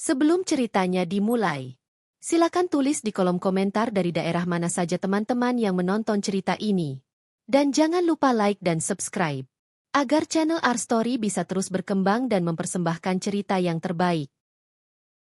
Sebelum ceritanya dimulai, silakan tulis di kolom komentar dari daerah mana saja teman-teman yang menonton cerita ini. Dan jangan lupa like dan subscribe, agar channel Our Story bisa terus berkembang dan mempersembahkan cerita yang terbaik.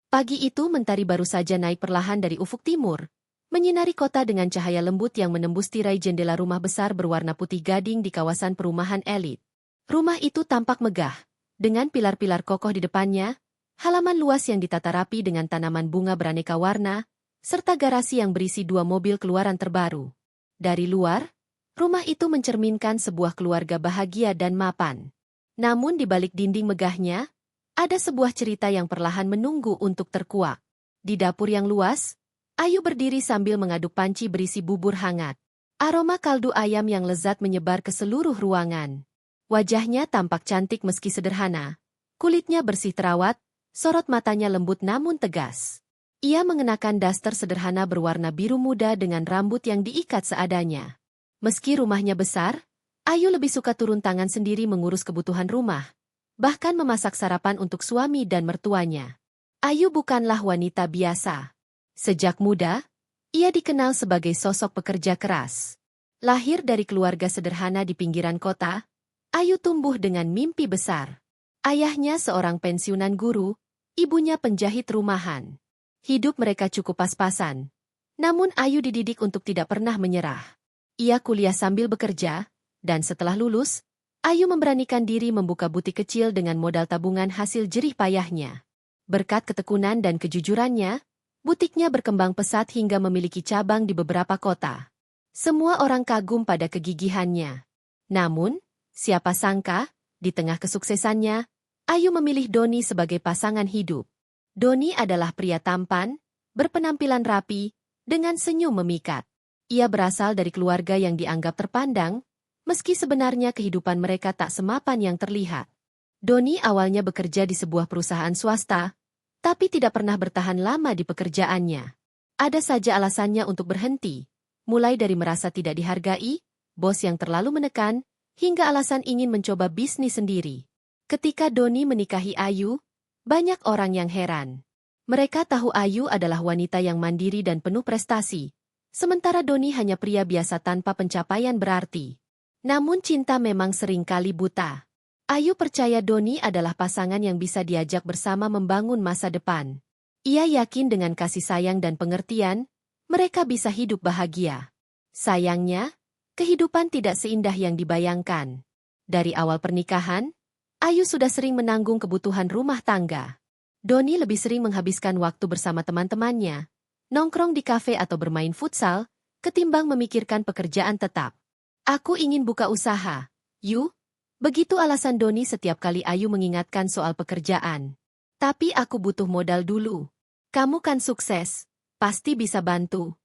Pagi itu mentari baru saja naik perlahan dari ufuk timur, menyinari kota dengan cahaya lembut yang menembus tirai jendela rumah besar berwarna putih gading di kawasan perumahan elit. Rumah itu tampak megah, dengan pilar-pilar kokoh di depannya, halaman luas yang ditata rapi dengan tanaman bunga beraneka warna, serta garasi yang berisi 2 mobil keluaran terbaru. Dari luar, rumah itu mencerminkan sebuah keluarga bahagia dan mapan. Namun di balik dinding megahnya, ada sebuah cerita yang perlahan menunggu untuk terkuak. Di dapur yang luas, Ayu berdiri sambil mengaduk panci berisi bubur hangat. Aroma kaldu ayam yang lezat menyebar ke seluruh ruangan. Wajahnya tampak cantik meski sederhana. Kulitnya bersih terawat, sorot matanya lembut namun tegas. Ia mengenakan daster sederhana berwarna biru muda dengan rambut yang diikat seadanya. Meski rumahnya besar, Ayu lebih suka turun tangan sendiri mengurus kebutuhan rumah, bahkan memasak sarapan untuk suami dan mertuanya. Ayu bukanlah wanita biasa. Sejak muda, ia dikenal sebagai sosok pekerja keras. Lahir dari keluarga sederhana di pinggiran kota, Ayu tumbuh dengan mimpi besar. Ayahnya seorang pensiunan guru, ibunya penjahit rumahan. Hidup mereka cukup pas-pasan. Namun Ayu dididik untuk tidak pernah menyerah. Ia kuliah sambil bekerja, dan setelah lulus, Ayu memberanikan diri membuka butik kecil dengan modal tabungan hasil jerih payahnya. Berkat ketekunan dan kejujurannya, butiknya berkembang pesat hingga memiliki cabang di beberapa kota. Semua orang kagum pada kegigihannya. Namun, siapa sangka, di tengah kesuksesannya, Ayu memilih Doni sebagai pasangan hidup. Doni adalah pria tampan, berpenampilan rapi, dengan senyum memikat. Ia berasal dari keluarga yang dianggap terpandang, meski sebenarnya kehidupan mereka tak semapan yang terlihat. Doni awalnya bekerja di sebuah perusahaan swasta, tapi tidak pernah bertahan lama di pekerjaannya. Ada saja alasannya untuk berhenti, mulai dari merasa tidak dihargai, bos yang terlalu menekan, hingga alasan ingin mencoba bisnis sendiri. Ketika Doni menikahi Ayu, banyak orang yang heran. Mereka tahu Ayu adalah wanita yang mandiri dan penuh prestasi, sementara Doni hanya pria biasa tanpa pencapaian berarti. Namun cinta memang seringkali buta. Ayu percaya Doni adalah pasangan yang bisa diajak bersama membangun masa depan. Ia yakin dengan kasih sayang dan pengertian, mereka bisa hidup bahagia. Sayangnya, kehidupan tidak seindah yang dibayangkan. Dari awal pernikahan, Ayu sudah sering menanggung kebutuhan rumah tangga. Doni lebih sering menghabiskan waktu bersama teman-temannya, nongkrong di kafe atau bermain futsal, ketimbang memikirkan pekerjaan tetap. Aku ingin buka usaha, Yu. Begitu alasan Doni setiap kali Ayu mengingatkan soal pekerjaan. Tapi aku butuh modal dulu. Kamu kan sukses, pasti bisa bantu.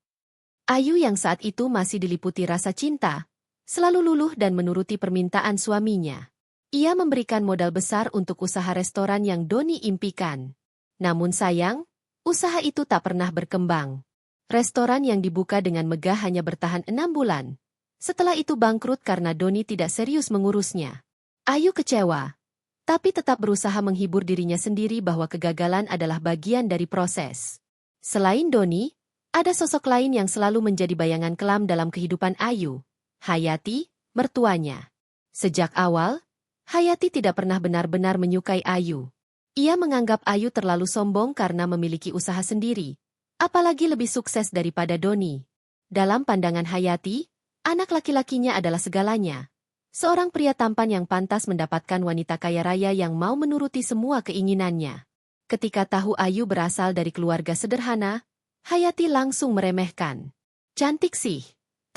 Ayu yang saat itu masih diliputi rasa cinta, selalu luluh dan menuruti permintaan suaminya. Ia memberikan modal besar untuk usaha restoran yang Doni impikan. Namun sayang, usaha itu tak pernah berkembang. Restoran yang dibuka dengan megah hanya bertahan 6 bulan. Setelah itu bangkrut karena Doni tidak serius mengurusnya. Ayu kecewa, tapi tetap berusaha menghibur dirinya sendiri bahwa kegagalan adalah bagian dari proses. Selain Doni, ada sosok lain yang selalu menjadi bayangan kelam dalam kehidupan Ayu, Hayati, mertuanya. Sejak awal, Hayati tidak pernah benar-benar menyukai Ayu. Ia menganggap Ayu terlalu sombong karena memiliki usaha sendiri, apalagi lebih sukses daripada Doni. Dalam pandangan Hayati, anak laki-lakinya adalah segalanya. Seorang pria tampan yang pantas mendapatkan wanita kaya raya yang mau menuruti semua keinginannya. Ketika tahu Ayu berasal dari keluarga sederhana, Hayati langsung meremehkan. Cantik sih,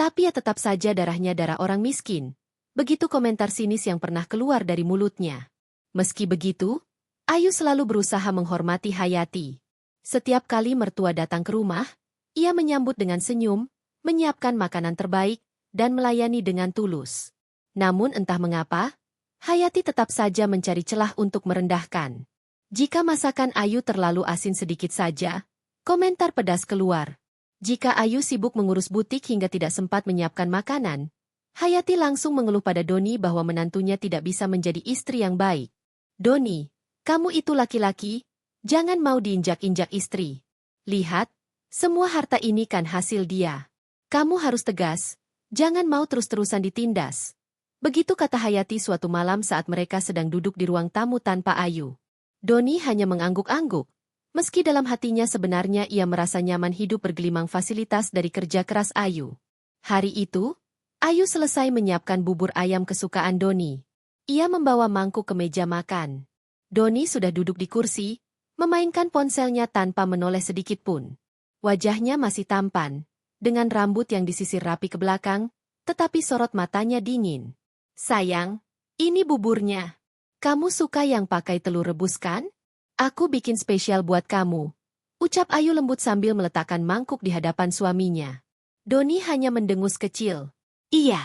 tapi ya tetap saja darahnya darah orang miskin. Begitu komentar sinis yang pernah keluar dari mulutnya. Meski begitu, Ayu selalu berusaha menghormati Hayati. Setiap kali mertua datang ke rumah, ia menyambut dengan senyum, menyiapkan makanan terbaik, dan melayani dengan tulus. Namun entah mengapa, Hayati tetap saja mencari celah untuk merendahkan. Jika masakan Ayu terlalu asin sedikit saja, komentar pedas keluar. Jika Ayu sibuk mengurus butik hingga tidak sempat menyiapkan makanan, Hayati langsung mengeluh pada Doni bahwa menantunya tidak bisa menjadi istri yang baik. Doni, kamu itu laki-laki, Jangan mau diinjak-injak istri. Lihat, semua harta ini kan hasil dia. Kamu harus tegas, jangan mau terus-terusan ditindas. Begitu kata Hayati suatu malam saat mereka sedang duduk di ruang tamu tanpa Ayu. Doni hanya mengangguk-angguk. Meski dalam hatinya sebenarnya ia merasa nyaman hidup bergelimang fasilitas dari kerja keras Ayu. Hari itu, Ayu selesai menyiapkan bubur ayam kesukaan Doni. Ia membawa mangkuk ke meja makan. Doni sudah duduk di kursi, memainkan ponselnya tanpa menoleh sedikit pun. Wajahnya masih tampan, dengan rambut yang disisir rapi ke belakang, tetapi sorot matanya dingin. Sayang, ini buburnya. Kamu suka yang pakai telur rebus kan? Aku bikin spesial buat kamu. Ucap Ayu lembut sambil meletakkan mangkuk di hadapan suaminya. Doni hanya mendengus kecil. Iya.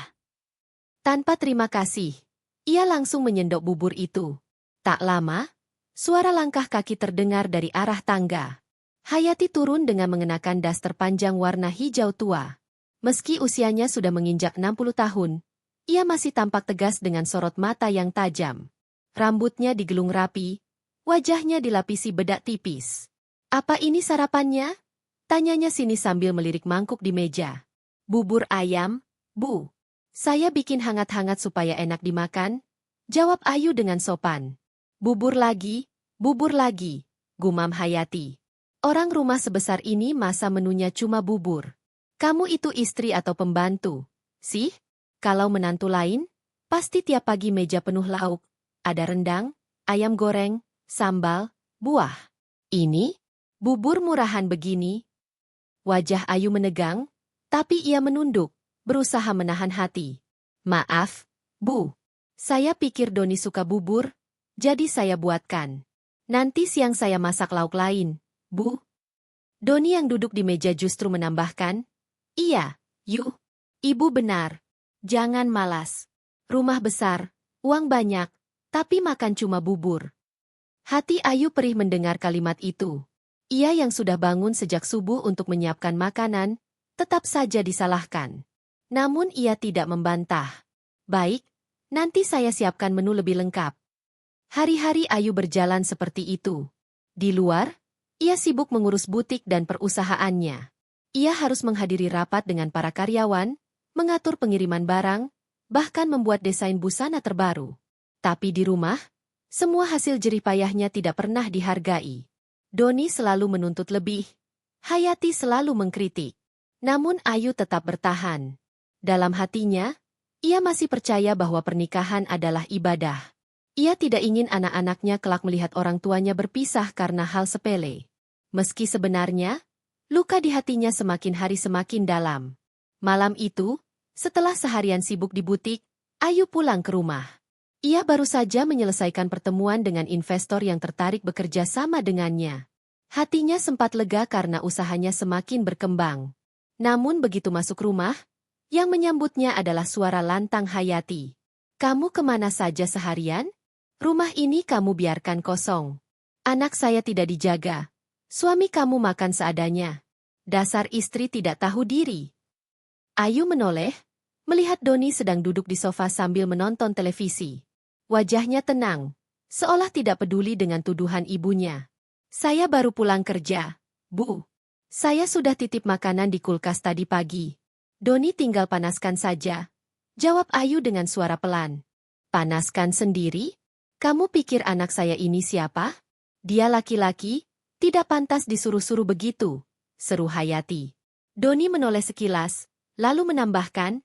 Tanpa terima kasih, ia langsung menyendok bubur itu. Tak lama, suara langkah kaki terdengar dari arah tangga. Hayati turun dengan mengenakan daster panjang warna hijau tua. Meski usianya sudah menginjak 60 tahun, ia masih tampak tegas dengan sorot mata yang tajam. Rambutnya digelung rapi, wajahnya dilapisi bedak tipis. Apa ini sarapannya? Tanyanya Sini sambil melirik mangkuk di meja. Bubur ayam, Bu. Saya bikin hangat-hangat supaya enak dimakan, jawab Ayu dengan sopan. Bubur lagi, gumam Hayati. Orang rumah sebesar ini masa menunya cuma bubur. Kamu itu istri atau pembantu, sih? Kalau menantu lain, pasti tiap pagi meja penuh lauk. Ada rendang, ayam goreng, sambal, buah. Ini, bubur murahan begini. Wajah Ayu menegang, tapi ia menunduk, berusaha menahan hati. Maaf, Bu. Saya pikir Doni suka bubur, jadi saya buatkan. Nanti siang saya masak lauk lain, Bu. Doni yang duduk di meja justru menambahkan, iya, yuk. Ibu benar. Jangan malas. Rumah besar, uang banyak, tapi makan cuma bubur. Hati Ayu perih mendengar kalimat itu. Ia yang sudah bangun sejak subuh untuk menyiapkan makanan, tetap saja disalahkan. Namun ia tidak membantah. Baik, nanti saya siapkan menu lebih lengkap. Hari-hari Ayu berjalan seperti itu. Di luar, ia sibuk mengurus butik dan perusahaannya. Ia harus menghadiri rapat dengan para karyawan, mengatur pengiriman barang, bahkan membuat desain busana terbaru. Tapi di rumah, semua hasil jerih payahnya tidak pernah dihargai. Doni selalu menuntut lebih. Hayati selalu mengkritik. Namun Ayu tetap bertahan. Dalam hatinya, ia masih percaya bahwa pernikahan adalah ibadah. Ia tidak ingin anak-anaknya kelak melihat orang tuanya berpisah karena hal sepele. Meski sebenarnya, luka di hatinya semakin hari semakin dalam. Malam itu, setelah seharian sibuk di butik, Ayu pulang ke rumah. Ia baru saja menyelesaikan pertemuan dengan investor yang tertarik bekerja sama dengannya. Hatinya sempat lega karena usahanya semakin berkembang. Namun begitu masuk rumah, yang menyambutnya adalah suara lantang Hayati. Kamu kemana saja seharian? Rumah ini kamu biarkan kosong. Anak saya tidak dijaga. Suami kamu makan seadanya. Dasar istri tidak tahu diri. Ayu menoleh, melihat Doni sedang duduk di sofa sambil menonton televisi. Wajahnya tenang, seolah tidak peduli dengan tuduhan ibunya. Saya baru pulang kerja, Bu. Saya sudah titip makanan di kulkas tadi pagi. Doni tinggal panaskan saja, jawab Ayu dengan suara pelan. Panaskan sendiri? Kamu pikir anak saya ini siapa? Dia laki-laki, tidak pantas disuruh-suruh begitu, seru Hayati. Doni menoleh sekilas, lalu menambahkan,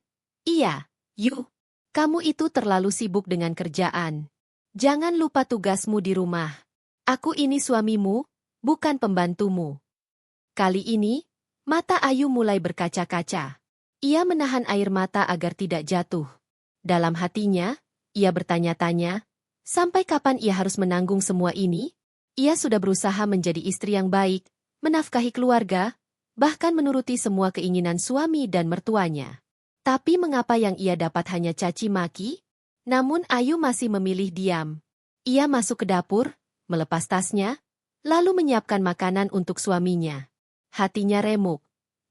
iya, yuk. Kamu itu terlalu sibuk dengan kerjaan. Jangan lupa tugasmu di rumah. Aku ini suamimu, bukan pembantumu. Kali ini, mata Ayu mulai berkaca-kaca. Ia menahan air mata agar tidak jatuh. Dalam hatinya, ia bertanya-tanya, sampai kapan ia harus menanggung semua ini? Ia sudah berusaha menjadi istri yang baik, menafkahi keluarga, bahkan menuruti semua keinginan suami dan mertuanya. Tapi mengapa yang ia dapat hanya caci maki? Namun Ayu masih memilih diam. Ia masuk ke dapur, melepas tasnya, lalu menyiapkan makanan untuk suaminya. Hatinya remuk,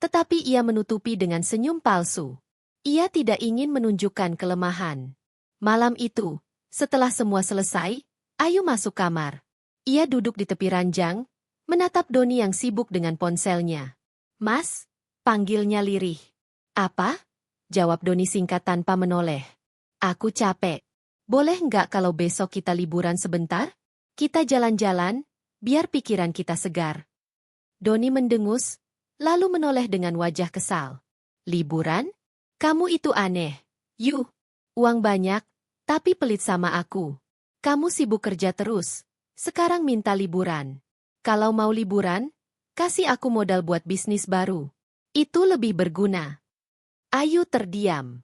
tetapi ia menutupi dengan senyum palsu. Ia tidak ingin menunjukkan kelemahan. Malam itu, setelah semua selesai, Ayu masuk kamar. Ia duduk di tepi ranjang, menatap Doni yang sibuk dengan ponselnya. Mas, panggilnya lirih. Apa? Jawab Doni singkat tanpa menoleh. Aku capek. Boleh nggak kalau besok kita liburan sebentar? Kita jalan-jalan, biar pikiran kita segar. Doni mendengus, lalu menoleh dengan wajah kesal. Liburan? Kamu itu aneh. Yuh, uang banyak, tapi pelit sama aku. Kamu sibuk kerja terus, sekarang minta liburan. Kalau mau liburan, kasih aku modal buat bisnis baru. Itu lebih berguna. Ayu terdiam.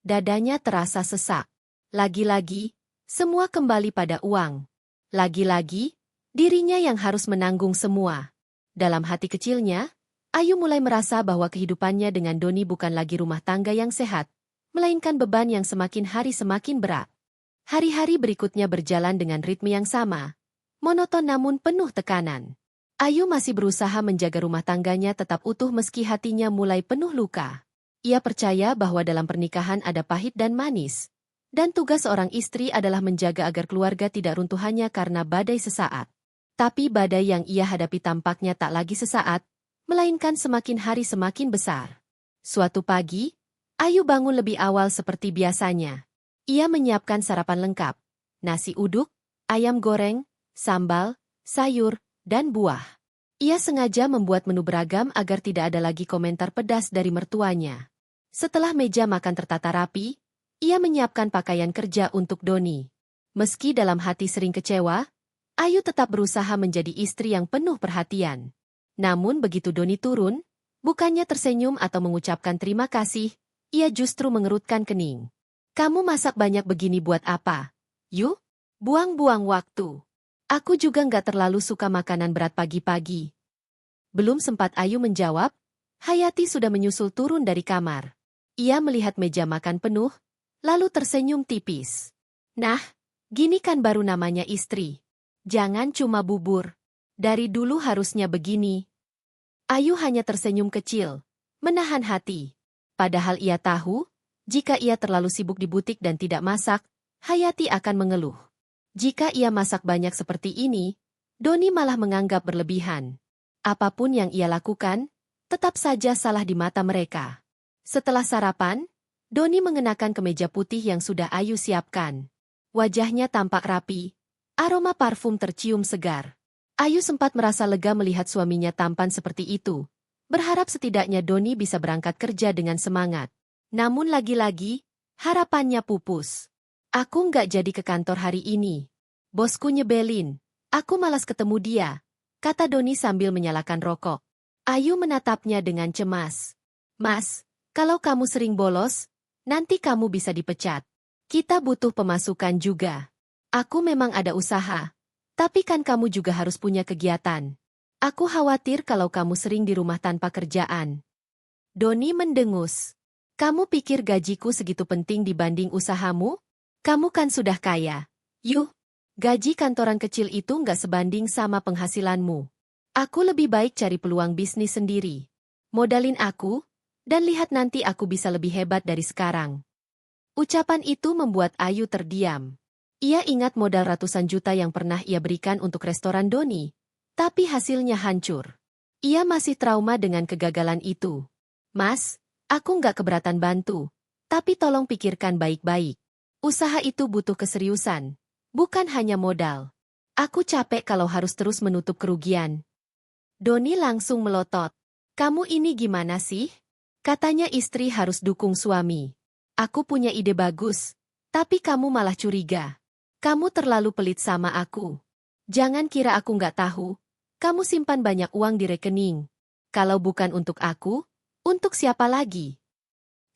Dadanya terasa sesak. Lagi-lagi, semua kembali pada uang. Lagi-lagi, dirinya yang harus menanggung semua. Dalam hati kecilnya, Ayu mulai merasa bahwa kehidupannya dengan Doni bukan lagi rumah tangga yang sehat, melainkan beban yang semakin hari semakin berat. Hari-hari berikutnya berjalan dengan ritme yang sama, monoton namun penuh tekanan. Ayu masih berusaha menjaga rumah tangganya tetap utuh meski hatinya mulai penuh luka. Ia percaya bahwa dalam pernikahan ada pahit dan manis, dan tugas seorang istri adalah menjaga agar keluarga tidak runtuh hanya karena badai sesaat. Tapi badai yang ia hadapi tampaknya tak lagi sesaat, melainkan semakin hari semakin besar. Suatu pagi, Ayu bangun lebih awal seperti biasanya. Ia menyiapkan sarapan lengkap, nasi uduk, ayam goreng, sambal, sayur, dan buah. Ia sengaja membuat menu beragam agar tidak ada lagi komentar pedas dari mertuanya. Setelah meja makan tertata rapi, ia menyiapkan pakaian kerja untuk Doni. Meski dalam hati sering kecewa, Ayu tetap berusaha menjadi istri yang penuh perhatian. Namun begitu Doni turun, bukannya tersenyum atau mengucapkan terima kasih, ia justru mengerutkan kening. Kamu masak banyak begini buat apa? Yuk, buang-buang waktu. Aku juga nggak terlalu suka makanan berat pagi-pagi. Belum sempat Ayu menjawab, Hayati sudah menyusul turun dari kamar. Ia melihat meja makan penuh, lalu tersenyum tipis. Nah, gini kan baru namanya istri. Jangan cuma bubur. Dari dulu harusnya begini. Ayu hanya tersenyum kecil, menahan hati. Padahal ia tahu, jika ia terlalu sibuk di butik dan tidak masak, Hayati akan mengeluh. Jika ia masak banyak seperti ini, Doni malah menganggap berlebihan. Apapun yang ia lakukan, tetap saja salah di mata mereka. Setelah sarapan, Doni mengenakan kemeja putih yang sudah Ayu siapkan. Wajahnya tampak rapi, aroma parfum tercium segar. Ayu sempat merasa lega melihat suaminya tampan seperti itu, berharap setidaknya Doni bisa berangkat kerja dengan semangat. Namun lagi-lagi, harapannya pupus. Aku nggak jadi ke kantor hari ini. Bosku nyebelin. Aku malas ketemu dia, kata Doni sambil menyalakan rokok. Ayu menatapnya dengan cemas. Mas, kalau kamu sering bolos, nanti kamu bisa dipecat. Kita butuh pemasukan juga. Aku memang ada usaha, tapi kan kamu juga harus punya kegiatan. Aku khawatir kalau kamu sering di rumah tanpa kerjaan. Doni mendengus. Kamu pikir gajiku segitu penting dibanding usahamu? Kamu kan sudah kaya. Yuh, gaji kantoran kecil itu nggak sebanding sama penghasilanmu. Aku lebih baik cari peluang bisnis sendiri. Modalin aku, dan lihat nanti aku bisa lebih hebat dari sekarang. Ucapan itu membuat Ayu terdiam. Ia ingat modal ratusan juta yang pernah ia berikan untuk restoran Doni, tapi hasilnya hancur. Ia masih trauma dengan kegagalan itu. Mas, aku nggak keberatan bantu, tapi tolong pikirkan baik-baik. Usaha itu butuh keseriusan, bukan hanya modal. Aku capek kalau harus terus menutup kerugian. Doni langsung melotot. Kamu ini gimana sih? Katanya istri harus dukung suami. Aku punya ide bagus, tapi kamu malah curiga. Kamu terlalu pelit sama aku. Jangan kira aku nggak tahu. Kamu simpan banyak uang di rekening. Kalau bukan untuk aku, untuk siapa lagi?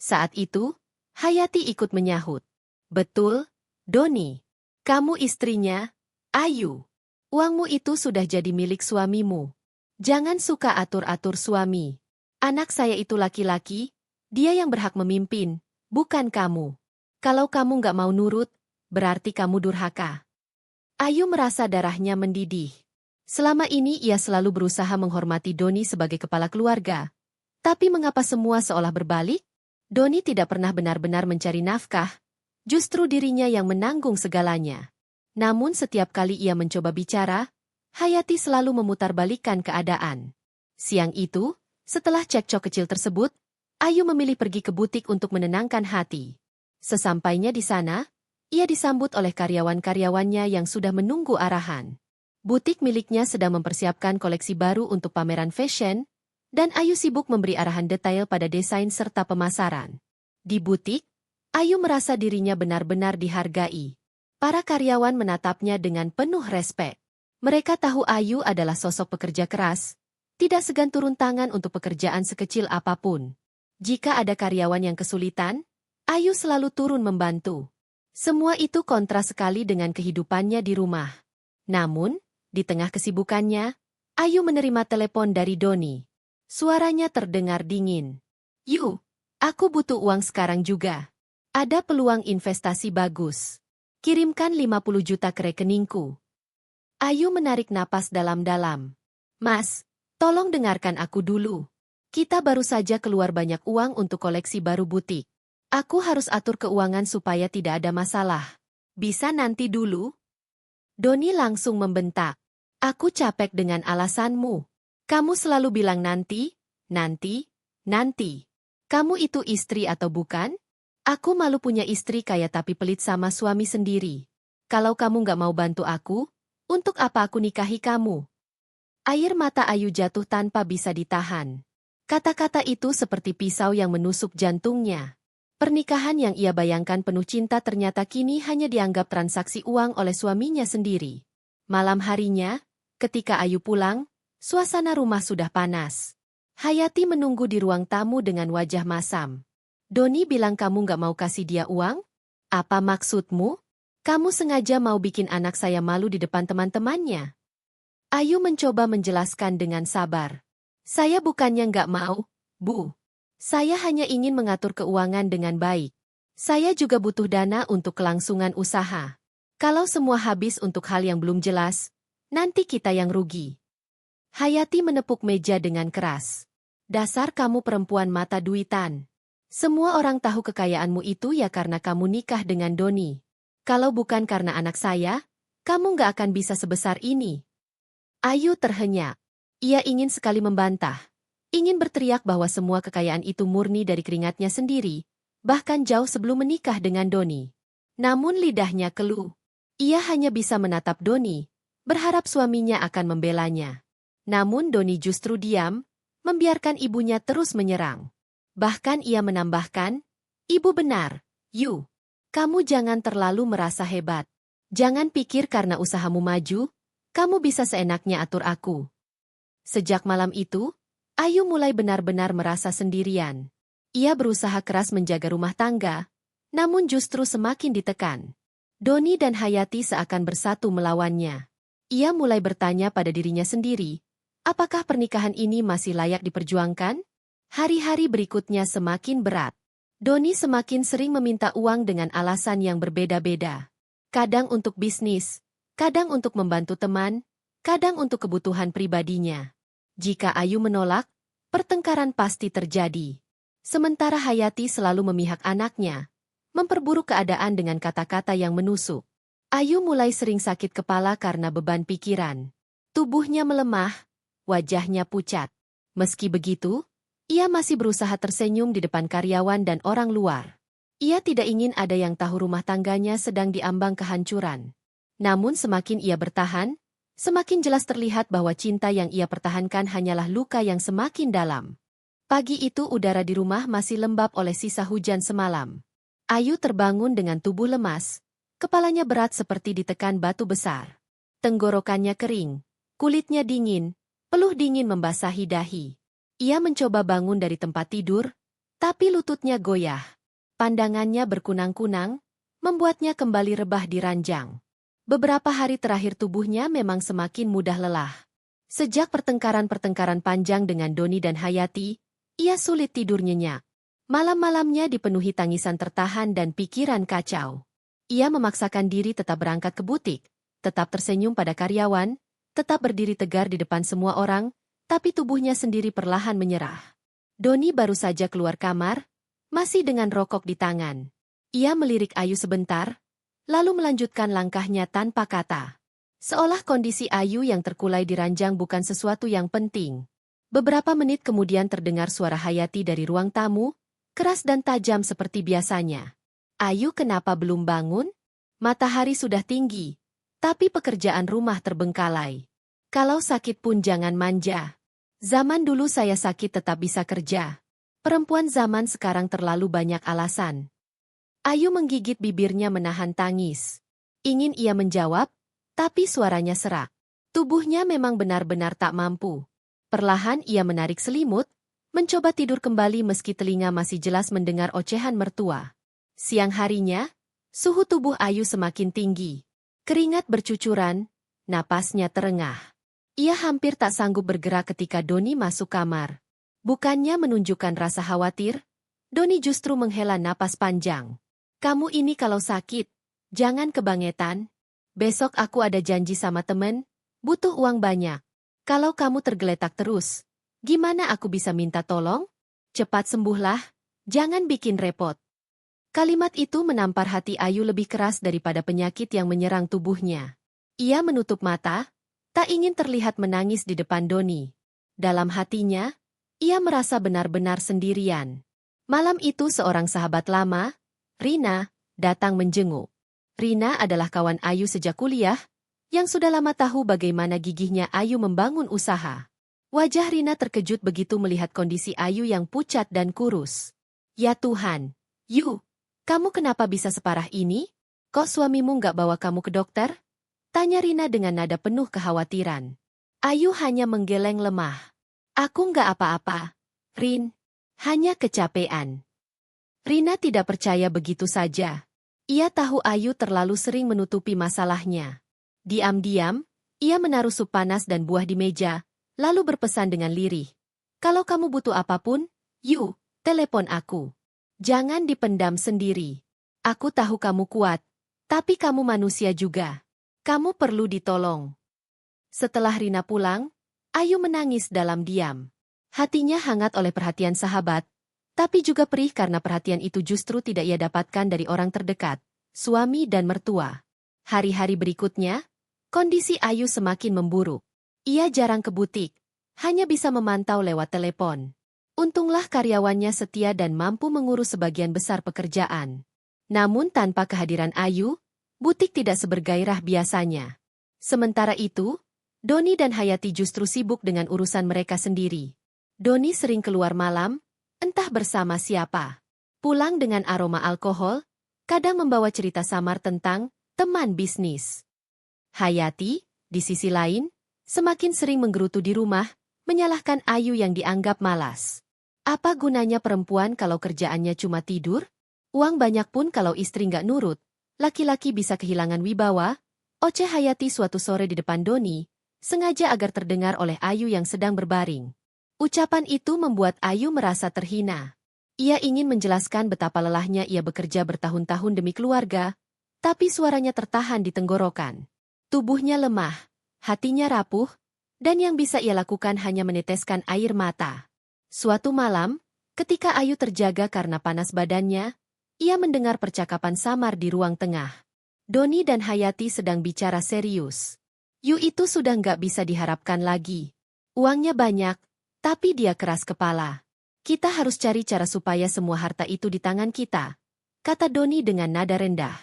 Saat itu, Hayati ikut menyahut. Betul, Doni. Kamu istrinya, Ayu. Uangmu itu sudah jadi milik suamimu. Jangan suka atur-atur suami. Anak saya itu laki-laki, dia yang berhak memimpin, bukan kamu. Kalau kamu nggak mau nurut, berarti kamu durhaka. Ayu merasa darahnya mendidih. Selama ini ia selalu berusaha menghormati Doni sebagai kepala keluarga. Tapi mengapa semua seolah berbalik? Doni tidak pernah benar-benar mencari nafkah, justru dirinya yang menanggung segalanya. Namun setiap kali ia mencoba bicara, Hayati selalu memutarbalikkan keadaan. Siang itu, setelah cekcok kecil tersebut, Ayu memilih pergi ke butik untuk menenangkan hati. Sesampainya di sana, ia disambut oleh karyawan-karyawannya yang sudah menunggu arahan. Butik miliknya sedang mempersiapkan koleksi baru untuk pameran fashion, dan Ayu sibuk memberi arahan detail pada desain serta pemasaran. Di butik, Ayu merasa dirinya benar-benar dihargai. Para karyawan menatapnya dengan penuh respek. Mereka tahu Ayu adalah sosok pekerja keras, tidak segan turun tangan untuk pekerjaan sekecil apapun. Jika ada karyawan yang kesulitan, Ayu selalu turun membantu. Semua itu kontra sekali dengan kehidupannya di rumah. Namun, di tengah kesibukannya, Ayu menerima telepon dari Doni. Suaranya terdengar dingin. "Yu, aku butuh uang sekarang juga. Ada peluang investasi bagus. Kirimkan 50 juta ke rekeningku." Ayu menarik napas dalam-dalam. "Mas, tolong dengarkan aku dulu. Kita baru saja keluar banyak uang untuk koleksi baru butik. Aku harus atur keuangan supaya tidak ada masalah. Bisa nanti dulu?" Doni langsung membentak. "Aku capek dengan alasanmu. Kamu selalu bilang nanti, nanti, nanti. Kamu itu istri atau bukan? Aku malu punya istri kaya tapi pelit sama suami sendiri. Kalau kamu nggak mau bantu aku, untuk apa aku nikahi kamu?" Air mata Ayu jatuh tanpa bisa ditahan. Kata-kata itu seperti pisau yang menusuk jantungnya. Pernikahan yang ia bayangkan penuh cinta ternyata kini hanya dianggap transaksi uang oleh suaminya sendiri. Malam harinya, ketika Ayu pulang, suasana rumah sudah panas. Hayati menunggu di ruang tamu dengan wajah masam. "Doni bilang kamu nggak mau kasih dia uang? Apa maksudmu? Kamu sengaja mau bikin anak saya malu di depan teman-temannya?" Ayu mencoba menjelaskan dengan sabar. "Saya bukannya nggak mau, Bu. Saya hanya ingin mengatur keuangan dengan baik. Saya juga butuh dana untuk kelangsungan usaha. Kalau semua habis untuk hal yang belum jelas, nanti kita yang rugi." Hayati menepuk meja dengan keras. "Dasar kamu perempuan mata duitan. Semua orang tahu kekayaanmu itu ya karena kamu nikah dengan Doni. Kalau bukan karena anak saya, kamu nggak akan bisa sebesar ini." Ayu terhenyak. Ia ingin sekali membantah. Ingin berteriak bahwa semua kekayaan itu murni dari keringatnya sendiri, bahkan jauh sebelum menikah dengan Doni. Namun lidahnya keluh. Ia hanya bisa menatap Doni, berharap suaminya akan membelanya. Namun Doni justru diam, membiarkan ibunya terus menyerang. Bahkan ia menambahkan, "Ibu benar, Yu. Kamu jangan terlalu merasa hebat. Jangan pikir karena usahamu maju, kamu bisa seenaknya atur aku." Sejak malam itu, Ayu mulai benar-benar merasa sendirian. Ia berusaha keras menjaga rumah tangga, namun justru semakin ditekan. Doni dan Hayati seakan bersatu melawannya. Ia mulai bertanya pada dirinya sendiri, apakah pernikahan ini masih layak diperjuangkan? Hari-hari berikutnya semakin berat. Doni semakin sering meminta uang dengan alasan yang berbeda-beda. Kadang untuk bisnis, kadang untuk membantu teman, kadang untuk kebutuhan pribadinya. Jika Ayu menolak, pertengkaran pasti terjadi. Sementara Hayati selalu memihak anaknya, memperburuk keadaan dengan kata-kata yang menusuk. Ayu mulai sering sakit kepala karena beban pikiran. Tubuhnya melemah, wajahnya pucat. Meski begitu, ia masih berusaha tersenyum di depan karyawan dan orang luar. Ia tidak ingin ada yang tahu rumah tangganya sedang diambang kehancuran. Namun semakin ia bertahan, semakin jelas terlihat bahwa cinta yang ia pertahankan hanyalah luka yang semakin dalam. Pagi itu udara di rumah masih lembab oleh sisa hujan semalam. Ayu terbangun dengan tubuh lemas, kepalanya berat seperti ditekan batu besar. Tenggorokannya kering, kulitnya dingin, peluh dingin membasahi dahi. Ia mencoba bangun dari tempat tidur, tapi lututnya goyah. Pandangannya berkunang-kunang, membuatnya kembali rebah di ranjang. Beberapa hari terakhir tubuhnya memang semakin mudah lelah. Sejak pertengkaran-pertengkaran panjang dengan Doni dan Hayati, ia sulit tidur nyenyak. Malam-malamnya dipenuhi tangisan tertahan dan pikiran kacau. Ia memaksakan diri tetap berangkat ke butik, tetap tersenyum pada karyawan, tetap berdiri tegar di depan semua orang, tapi tubuhnya sendiri perlahan menyerah. Doni baru saja keluar kamar, masih dengan rokok di tangan. Ia melirik Ayu sebentar, lalu melanjutkan langkahnya tanpa kata. Seolah kondisi Ayu yang terkulai di ranjang bukan sesuatu yang penting. Beberapa menit kemudian terdengar suara Hayati dari ruang tamu, keras dan tajam seperti biasanya. Ayu kenapa belum bangun? Matahari sudah tinggi, tapi pekerjaan rumah terbengkalai. Kalau sakit pun jangan manja. Zaman dulu saya sakit tetap bisa kerja. Perempuan zaman sekarang terlalu banyak alasan. Ayu menggigit bibirnya menahan tangis. Ingin ia menjawab, tapi suaranya serak. Tubuhnya memang benar-benar tak mampu. Perlahan ia menarik selimut, mencoba tidur kembali meski telinga masih jelas mendengar ocehan mertua. Siang harinya, suhu tubuh Ayu semakin tinggi. Keringat bercucuran, napasnya terengah. Ia hampir tak sanggup bergerak ketika Doni masuk kamar. Bukannya menunjukkan rasa khawatir, Doni justru menghela napas panjang. Kamu ini kalau sakit, jangan kebangetan. Besok aku ada janji sama temen, butuh uang banyak. Kalau kamu tergeletak terus, gimana aku bisa minta tolong? Cepat sembuhlah, jangan bikin repot. Kalimat itu menampar hati Ayu lebih keras daripada penyakit yang menyerang tubuhnya. Ia menutup mata, tak ingin terlihat menangis di depan Doni. Dalam hatinya, ia merasa benar-benar sendirian. Malam itu seorang sahabat lama, Rina, datang menjenguk. Rina adalah kawan Ayu sejak kuliah, yang sudah lama tahu bagaimana gigihnya Ayu membangun usaha. Wajah Rina terkejut begitu melihat kondisi Ayu yang pucat dan kurus. Ya Tuhan, Yu, kamu kenapa bisa separah ini? Kok suamimu nggak bawa kamu ke dokter? Tanya Rina dengan nada penuh kekhawatiran. Ayu hanya menggeleng lemah. Aku nggak apa-apa, Rin. Hanya kecapean. Rina tidak percaya begitu saja. Ia tahu Ayu terlalu sering menutupi masalahnya. Diam-diam, ia menaruh sup panas dan buah di meja, lalu berpesan dengan lirih. Kalau kamu butuh apapun, Yu, telepon aku. Jangan dipendam sendiri. Aku tahu kamu kuat, tapi kamu manusia juga. Kamu perlu ditolong. Setelah Rina pulang, Ayu menangis dalam diam. Hatinya hangat oleh perhatian sahabat, tapi juga perih karena perhatian itu justru tidak ia dapatkan dari orang terdekat, suami dan mertua. Hari-hari berikutnya, kondisi Ayu semakin memburuk. Ia jarang ke butik, hanya bisa memantau lewat telepon. Untunglah karyawannya setia dan mampu mengurus sebagian besar pekerjaan. Namun tanpa kehadiran Ayu, butik tidak sebergairah biasanya. Sementara itu, Doni dan Hayati justru sibuk dengan urusan mereka sendiri. Doni sering keluar malam, entah bersama siapa. Pulang dengan aroma alkohol, kadang membawa cerita samar tentang teman bisnis. Hayati, di sisi lain, semakin sering menggerutu di rumah, menyalahkan Ayu yang dianggap malas. Apa gunanya perempuan kalau kerjaannya cuma tidur? Uang banyak pun kalau istri nggak nurut, laki-laki bisa kehilangan wibawa. Oceh Hayati suatu sore di depan Doni, sengaja agar terdengar oleh Ayu yang sedang berbaring. Ucapan itu membuat Ayu merasa terhina. Ia ingin menjelaskan betapa lelahnya ia bekerja bertahun-tahun demi keluarga, tapi suaranya tertahan di tenggorokan. Tubuhnya lemah, hatinya rapuh, dan yang bisa ia lakukan hanya meneteskan air mata. Suatu malam, ketika Ayu terjaga karena panas badannya, ia mendengar percakapan samar di ruang tengah. Doni dan Hayati sedang bicara serius. Yu itu sudah nggak bisa diharapkan lagi. Uangnya banyak, tapi dia keras kepala. Kita harus cari cara supaya semua harta itu di tangan kita, kata Doni dengan nada rendah.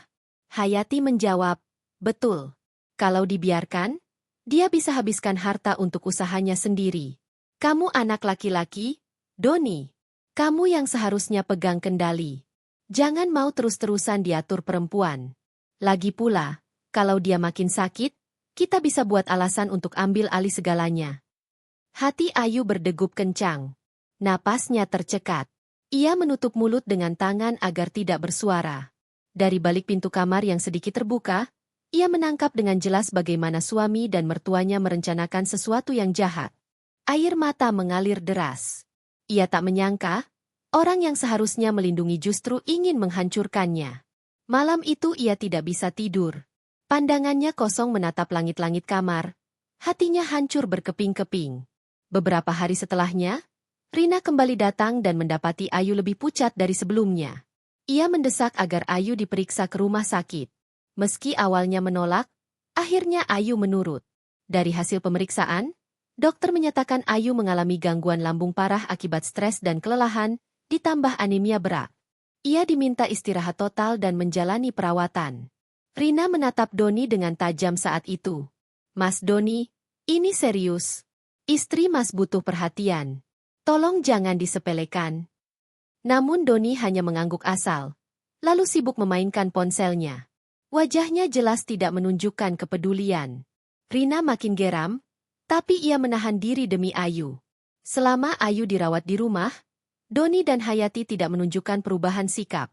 Hayati menjawab, betul. Kalau dibiarkan, dia bisa habiskan harta untuk usahanya sendiri. Kamu anak laki-laki, Doni. Kamu yang seharusnya pegang kendali. Jangan mau terus-terusan diatur perempuan. Lagi pula, kalau dia makin sakit, kita bisa buat alasan untuk ambil alih segalanya. Hati Ayu berdegup kencang. Napasnya tercekat. Ia menutup mulut dengan tangan agar tidak bersuara. Dari balik pintu kamar yang sedikit terbuka, ia menangkap dengan jelas bagaimana suami dan mertuanya merencanakan sesuatu yang jahat. Air mata mengalir deras. Ia tak menyangka, orang yang seharusnya melindungi justru ingin menghancurkannya. Malam itu ia tidak bisa tidur. Pandangannya kosong menatap langit-langit kamar. Hatinya hancur berkeping-keping. Beberapa hari setelahnya, Rina kembali datang dan mendapati Ayu lebih pucat dari sebelumnya. Ia mendesak agar Ayu diperiksa ke rumah sakit. Meski awalnya menolak, Akhirnya Ayu menurut. Dari hasil pemeriksaan, dokter menyatakan Ayu mengalami gangguan lambung parah akibat stres dan kelelahan, ditambah anemia berat. Ia diminta istirahat total dan menjalani perawatan. Rina menatap Doni dengan tajam saat itu. Mas Doni, ini serius. Istri Mas butuh perhatian. Tolong jangan disepelekan. Namun Doni hanya mengangguk asal, lalu sibuk memainkan ponselnya. Wajahnya jelas tidak menunjukkan kepedulian. Rina makin geram, tapi ia menahan diri demi Ayu. Selama Ayu dirawat di rumah, Doni dan Hayati tidak menunjukkan perubahan sikap.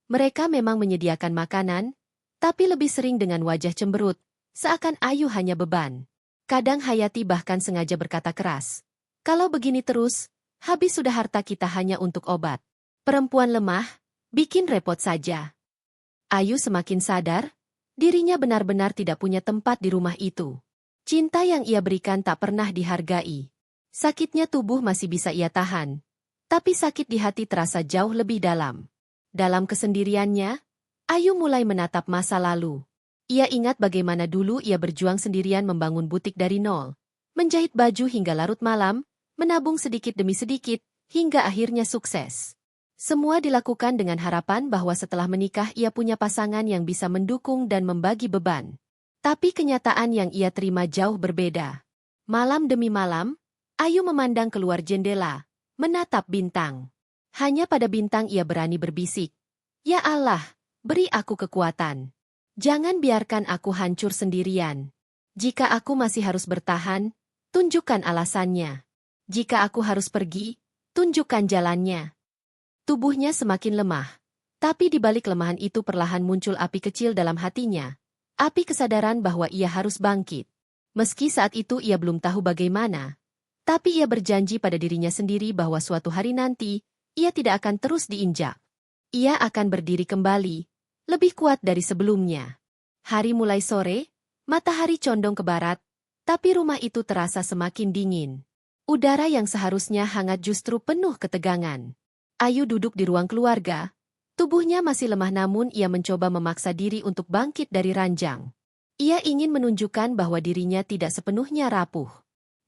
Mereka memang menyediakan makanan, tapi lebih sering dengan wajah cemberut, seakan Ayu hanya beban. Kadang Hayati bahkan sengaja berkata keras, "Kalau begini terus, habis sudah harta kita hanya untuk obat. Perempuan lemah, bikin repot saja." Ayu semakin sadar, dirinya benar-benar tidak punya tempat di rumah itu. Cinta yang ia berikan tak pernah dihargai. Sakitnya tubuh masih bisa ia tahan, tapi sakit di hati terasa jauh lebih dalam. Dalam kesendiriannya, Ayu mulai menatap masa lalu. Ia ingat bagaimana dulu ia berjuang sendirian membangun butik dari nol, menjahit baju hingga larut malam, menabung sedikit demi sedikit, hingga akhirnya sukses. Semua dilakukan dengan harapan bahwa setelah menikah ia punya pasangan yang bisa mendukung dan membagi beban. Tapi kenyataan yang ia terima jauh berbeda. Malam demi malam, Ayu memandang keluar jendela, menatap bintang. Hanya pada bintang ia berani berbisik, "Ya Allah, beri aku kekuatan. Jangan biarkan aku hancur sendirian. Jika aku masih harus bertahan, tunjukkan alasannya. Jika aku harus pergi, tunjukkan jalannya." Tubuhnya semakin lemah. Tapi di balik kelemahan itu perlahan muncul api kecil dalam hatinya. Api kesadaran bahwa ia harus bangkit. Meski saat itu ia belum tahu bagaimana. Tapi ia berjanji pada dirinya sendiri bahwa suatu hari nanti, ia tidak akan terus diinjak. Ia akan berdiri kembali, lebih kuat dari sebelumnya. Hari mulai sore, matahari condong ke barat, tapi rumah itu terasa semakin dingin. Udara yang seharusnya hangat justru penuh ketegangan. Ayu duduk di ruang keluarga. Tubuhnya masih lemah namun ia mencoba memaksa diri untuk bangkit dari ranjang. Ia ingin menunjukkan bahwa dirinya tidak sepenuhnya rapuh.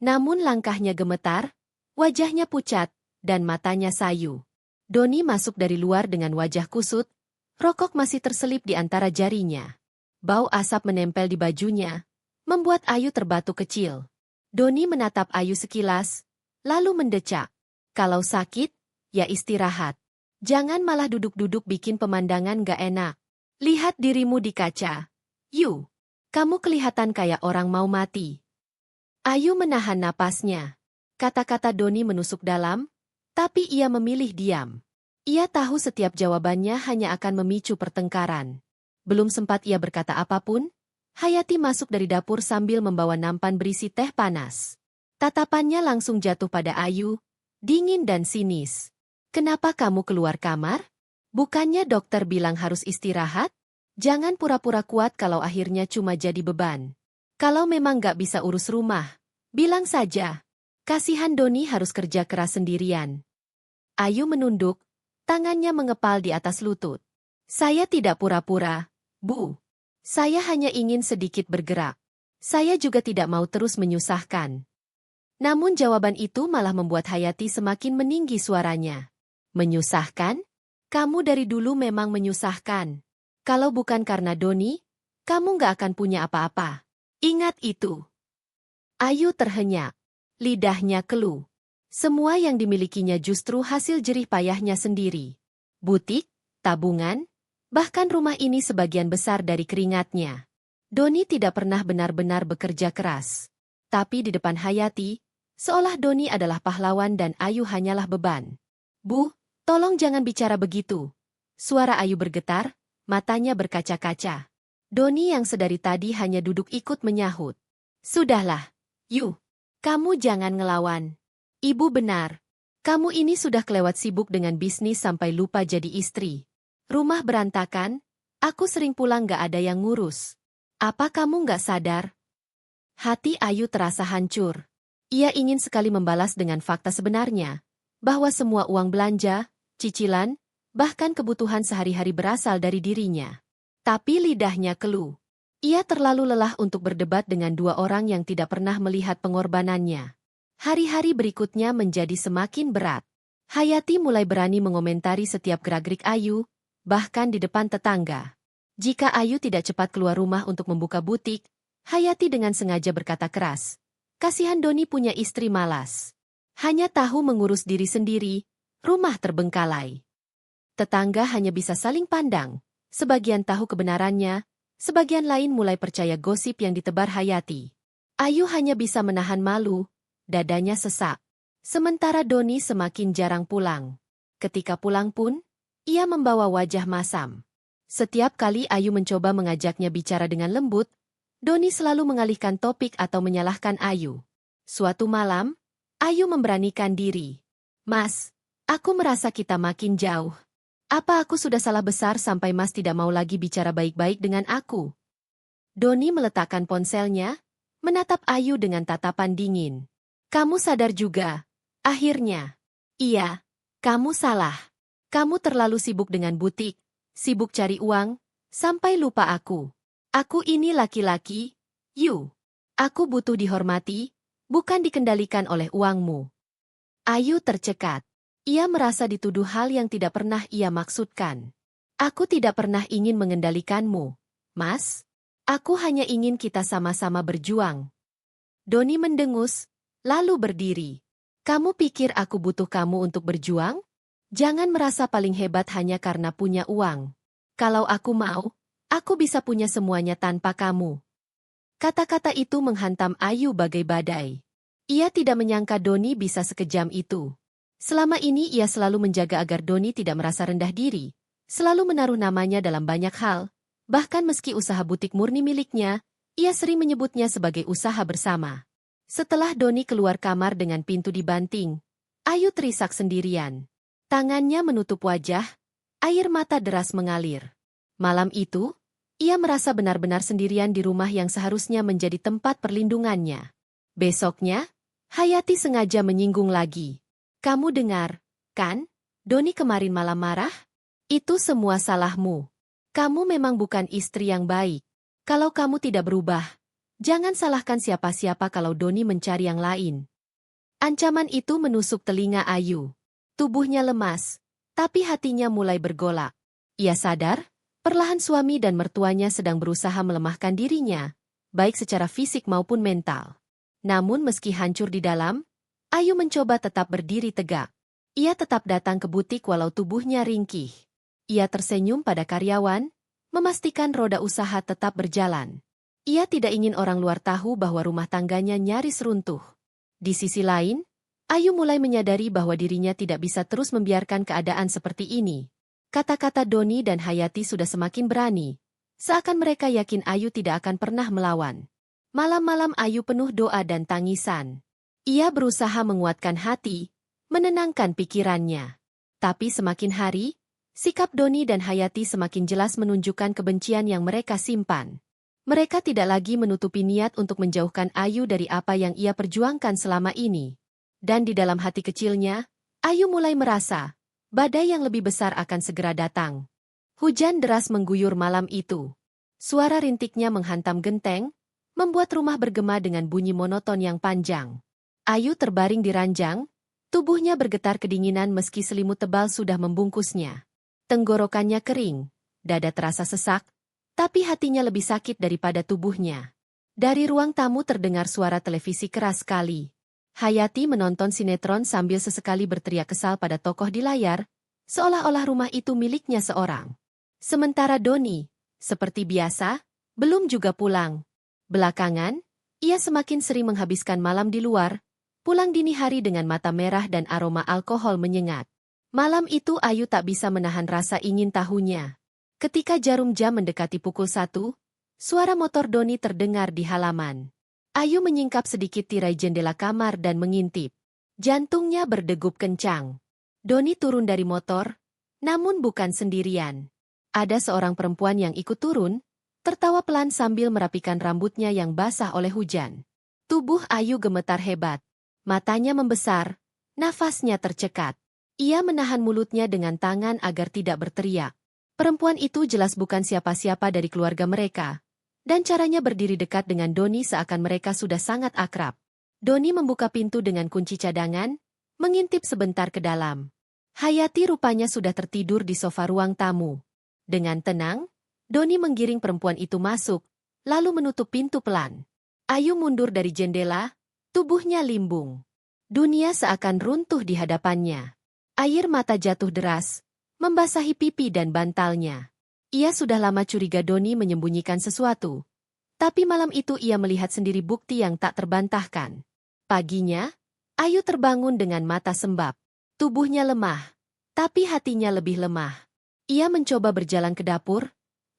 Namun langkahnya gemetar, wajahnya pucat, dan matanya sayu. Doni masuk dari luar dengan wajah kusut, rokok masih terselip di antara jarinya. Bau asap menempel di bajunya, membuat Ayu terbatuk kecil. Doni menatap Ayu sekilas, lalu mendecak. "Kalau sakit, ya istirahat. Jangan malah duduk-duduk bikin pemandangan gak enak. Lihat dirimu di kaca. Yu, kamu kelihatan kayak orang mau mati." Ayu menahan napasnya. Kata-kata Doni menusuk dalam, tapi ia memilih diam. Ia tahu setiap jawabannya hanya akan memicu pertengkaran. Belum sempat ia berkata apapun, Hayati masuk dari dapur sambil membawa nampan berisi teh panas. Tatapannya langsung jatuh pada Ayu, dingin dan sinis. "Kenapa kamu keluar kamar? Bukannya dokter bilang harus istirahat? Jangan pura-pura kuat kalau akhirnya cuma jadi beban. Kalau memang gak bisa urus rumah, bilang saja. Kasihan Doni harus kerja keras sendirian." Ayu menunduk, tangannya mengepal di atas lutut. "Saya tidak pura-pura, Bu. Saya hanya ingin sedikit bergerak. Saya juga tidak mau terus menyusahkan." Namun jawaban itu malah membuat Hayati semakin meninggi suaranya. "Menyusahkan? Kamu dari dulu memang menyusahkan. Kalau bukan karena Doni, kamu gak akan punya apa-apa. Ingat itu." Ayu terhenyak. Lidahnya keluh. Semua yang dimilikinya justru hasil jerih payahnya sendiri. Butik, tabungan, bahkan rumah ini sebagian besar dari keringatnya. Doni tidak pernah benar-benar bekerja keras. Tapi di depan Hayati, seolah Doni adalah pahlawan dan Ayu hanyalah beban. "Bu, tolong jangan bicara begitu." Suara Ayu bergetar, matanya berkaca-kaca. Doni yang sedari tadi hanya duduk ikut menyahut. "Sudahlah, Yu. Kamu jangan ngelawan. Ibu benar. Kamu ini sudah kelewat sibuk dengan bisnis sampai lupa jadi istri. Rumah berantakan, aku sering pulang gak ada yang ngurus. Apa kamu gak sadar?" Hati Ayu terasa hancur. Ia ingin sekali membalas dengan fakta sebenarnya, bahwa semua uang belanja, cicilan, bahkan kebutuhan sehari-hari berasal dari dirinya. Tapi lidahnya keluh. Ia terlalu lelah untuk berdebat dengan dua orang yang tidak pernah melihat pengorbanannya. Hari-hari berikutnya menjadi semakin berat. Hayati mulai berani mengomentari setiap gerak-gerik Ayu, bahkan di depan tetangga. Jika Ayu tidak cepat keluar rumah untuk membuka butik, Hayati dengan sengaja berkata keras, "Kasihan Doni punya istri malas. Hanya tahu mengurus diri sendiri, rumah terbengkalai." Tetangga hanya bisa saling pandang. Sebagian tahu kebenarannya, sebagian lain mulai percaya gosip yang ditebar Hayati. Ayu hanya bisa menahan malu, dadanya sesak. Sementara Doni semakin jarang pulang. Ketika pulang pun, ia membawa wajah masam. Setiap kali Ayu mencoba mengajaknya bicara dengan lembut, Doni selalu mengalihkan topik atau menyalahkan Ayu. Suatu malam, Ayu memberanikan diri. "Mas, aku merasa kita makin jauh. Apa aku sudah salah besar sampai Mas tidak mau lagi bicara baik-baik dengan aku?" Doni meletakkan ponselnya, menatap Ayu dengan tatapan dingin. "Kamu sadar juga?" Akhirnya. "Iya, kamu salah. Kamu terlalu sibuk dengan butik, sibuk cari uang, sampai lupa aku. Aku ini laki-laki, Yu. Aku butuh dihormati, bukan dikendalikan oleh uangmu." Ayu tercekat. Ia merasa dituduh hal yang tidak pernah ia maksudkan. "Aku tidak pernah ingin mengendalikanmu, Mas. Aku hanya ingin kita sama-sama berjuang." Doni mendengus, lalu berdiri. "Kamu pikir aku butuh kamu untuk berjuang? Jangan merasa paling hebat hanya karena punya uang. Kalau aku mau, aku bisa punya semuanya tanpa kamu." Kata-kata itu menghantam Ayu bagai badai. Ia tidak menyangka Doni bisa sekejam itu. Selama ini ia selalu menjaga agar Doni tidak merasa rendah diri, selalu menaruh namanya dalam banyak hal, bahkan meski usaha butik murni miliknya, ia sering menyebutnya sebagai usaha bersama. Setelah Doni keluar kamar dengan pintu dibanting, Ayu terisak sendirian. Tangannya menutup wajah, air mata deras mengalir. Malam itu, ia merasa benar-benar sendirian di rumah yang seharusnya menjadi tempat perlindungannya. Besoknya, Hayati sengaja menyinggung lagi. "Kamu dengar, kan? Doni kemarin malam marah? Itu semua salahmu. Kamu memang bukan istri yang baik. Kalau kamu tidak berubah, jangan salahkan siapa-siapa kalau Doni mencari yang lain." Ancaman itu menusuk telinga Ayu. Tubuhnya lemas, tapi hatinya mulai bergolak. Ia sadar, perlahan suami dan mertuanya sedang berusaha melemahkan dirinya, baik secara fisik maupun mental. Namun meski hancur di dalam, Ayu mencoba tetap berdiri tegak. Ia tetap datang ke butik walau tubuhnya ringkih. Ia tersenyum pada karyawan, memastikan roda usaha tetap berjalan. Ia tidak ingin orang luar tahu bahwa rumah tangganya nyaris runtuh. Di sisi lain, Ayu mulai menyadari bahwa dirinya tidak bisa terus membiarkan keadaan seperti ini. Kata-kata Doni dan Hayati sudah semakin berani, seakan mereka yakin Ayu tidak akan pernah melawan. Malam-malam Ayu penuh doa dan tangisan. Ia berusaha menguatkan hati, menenangkan pikirannya. Tapi semakin hari, sikap Doni dan Hayati semakin jelas menunjukkan kebencian yang mereka simpan. Mereka tidak lagi menutupi niat untuk menjauhkan Ayu dari apa yang ia perjuangkan selama ini. Dan di dalam hati kecilnya, Ayu mulai merasa, badai yang lebih besar akan segera datang. Hujan deras mengguyur malam itu. Suara rintiknya menghantam genteng, membuat rumah bergema dengan bunyi monoton yang panjang. Ayu terbaring di ranjang, tubuhnya bergetar kedinginan meski selimut tebal sudah membungkusnya. Tenggorokannya kering, dada terasa sesak, tapi hatinya lebih sakit daripada tubuhnya. Dari ruang tamu terdengar suara televisi keras sekali. Hayati menonton sinetron sambil sesekali berteriak kesal pada tokoh di layar, seolah-olah rumah itu miliknya seorang. Sementara Doni, seperti biasa, belum juga pulang. Belakangan, ia semakin sering menghabiskan malam di luar, pulang dini hari dengan mata merah dan aroma alkohol menyengat. Malam itu Ayu tak bisa menahan rasa ingin tahunya. Ketika jarum jam mendekati pukul 1, suara motor Doni terdengar di halaman. Ayu menyingkap sedikit tirai jendela kamar dan mengintip. Jantungnya berdegup kencang. Doni turun dari motor, namun bukan sendirian. Ada seorang perempuan yang ikut turun, tertawa pelan sambil merapikan rambutnya yang basah oleh hujan. Tubuh Ayu gemetar hebat. Matanya membesar, nafasnya tercekat. Ia menahan mulutnya dengan tangan agar tidak berteriak. Perempuan itu jelas bukan siapa-siapa dari keluarga mereka, dan caranya berdiri dekat dengan Doni seakan mereka sudah sangat akrab. Doni membuka pintu dengan kunci cadangan, mengintip sebentar ke dalam. Hayati rupanya sudah tertidur di sofa ruang tamu. Dengan tenang, Doni menggiring perempuan itu masuk, lalu menutup pintu pelan. Ayu mundur dari jendela, tubuhnya limbung. Dunia seakan runtuh di hadapannya. Air mata jatuh deras, membasahi pipi dan bantalnya. Ia sudah lama curiga Doni menyembunyikan sesuatu. Tapi malam itu ia melihat sendiri bukti yang tak terbantahkan. Paginya, Ayu terbangun dengan mata sembab. Tubuhnya lemah, tapi hatinya lebih lemah. Ia mencoba berjalan ke dapur,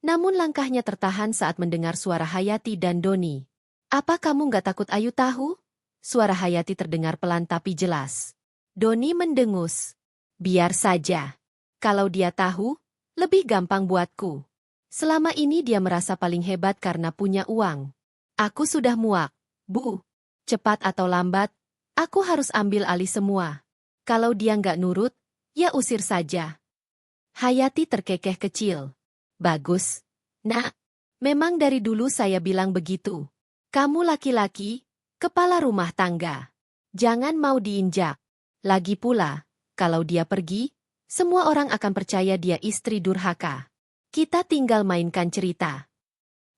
namun langkahnya tertahan saat mendengar suara Hayati dan Doni. "Apa kamu gak takut Ayu tahu?" Suara Hayati terdengar pelan tapi jelas. Doni mendengus. "Biar saja. Kalau dia tahu, lebih gampang buatku. Selama ini dia merasa paling hebat karena punya uang. Aku sudah muak, Bu. Cepat atau lambat, aku harus ambil alih semua. Kalau dia nggak nurut, ya usir saja." Hayati terkekeh kecil. "Bagus, Nak. Memang dari dulu saya bilang begitu. Kamu laki-laki, kepala rumah tangga. Jangan mau diinjak. Lagi pula, kalau dia pergi, semua orang akan percaya dia istri durhaka. Kita tinggal mainkan cerita."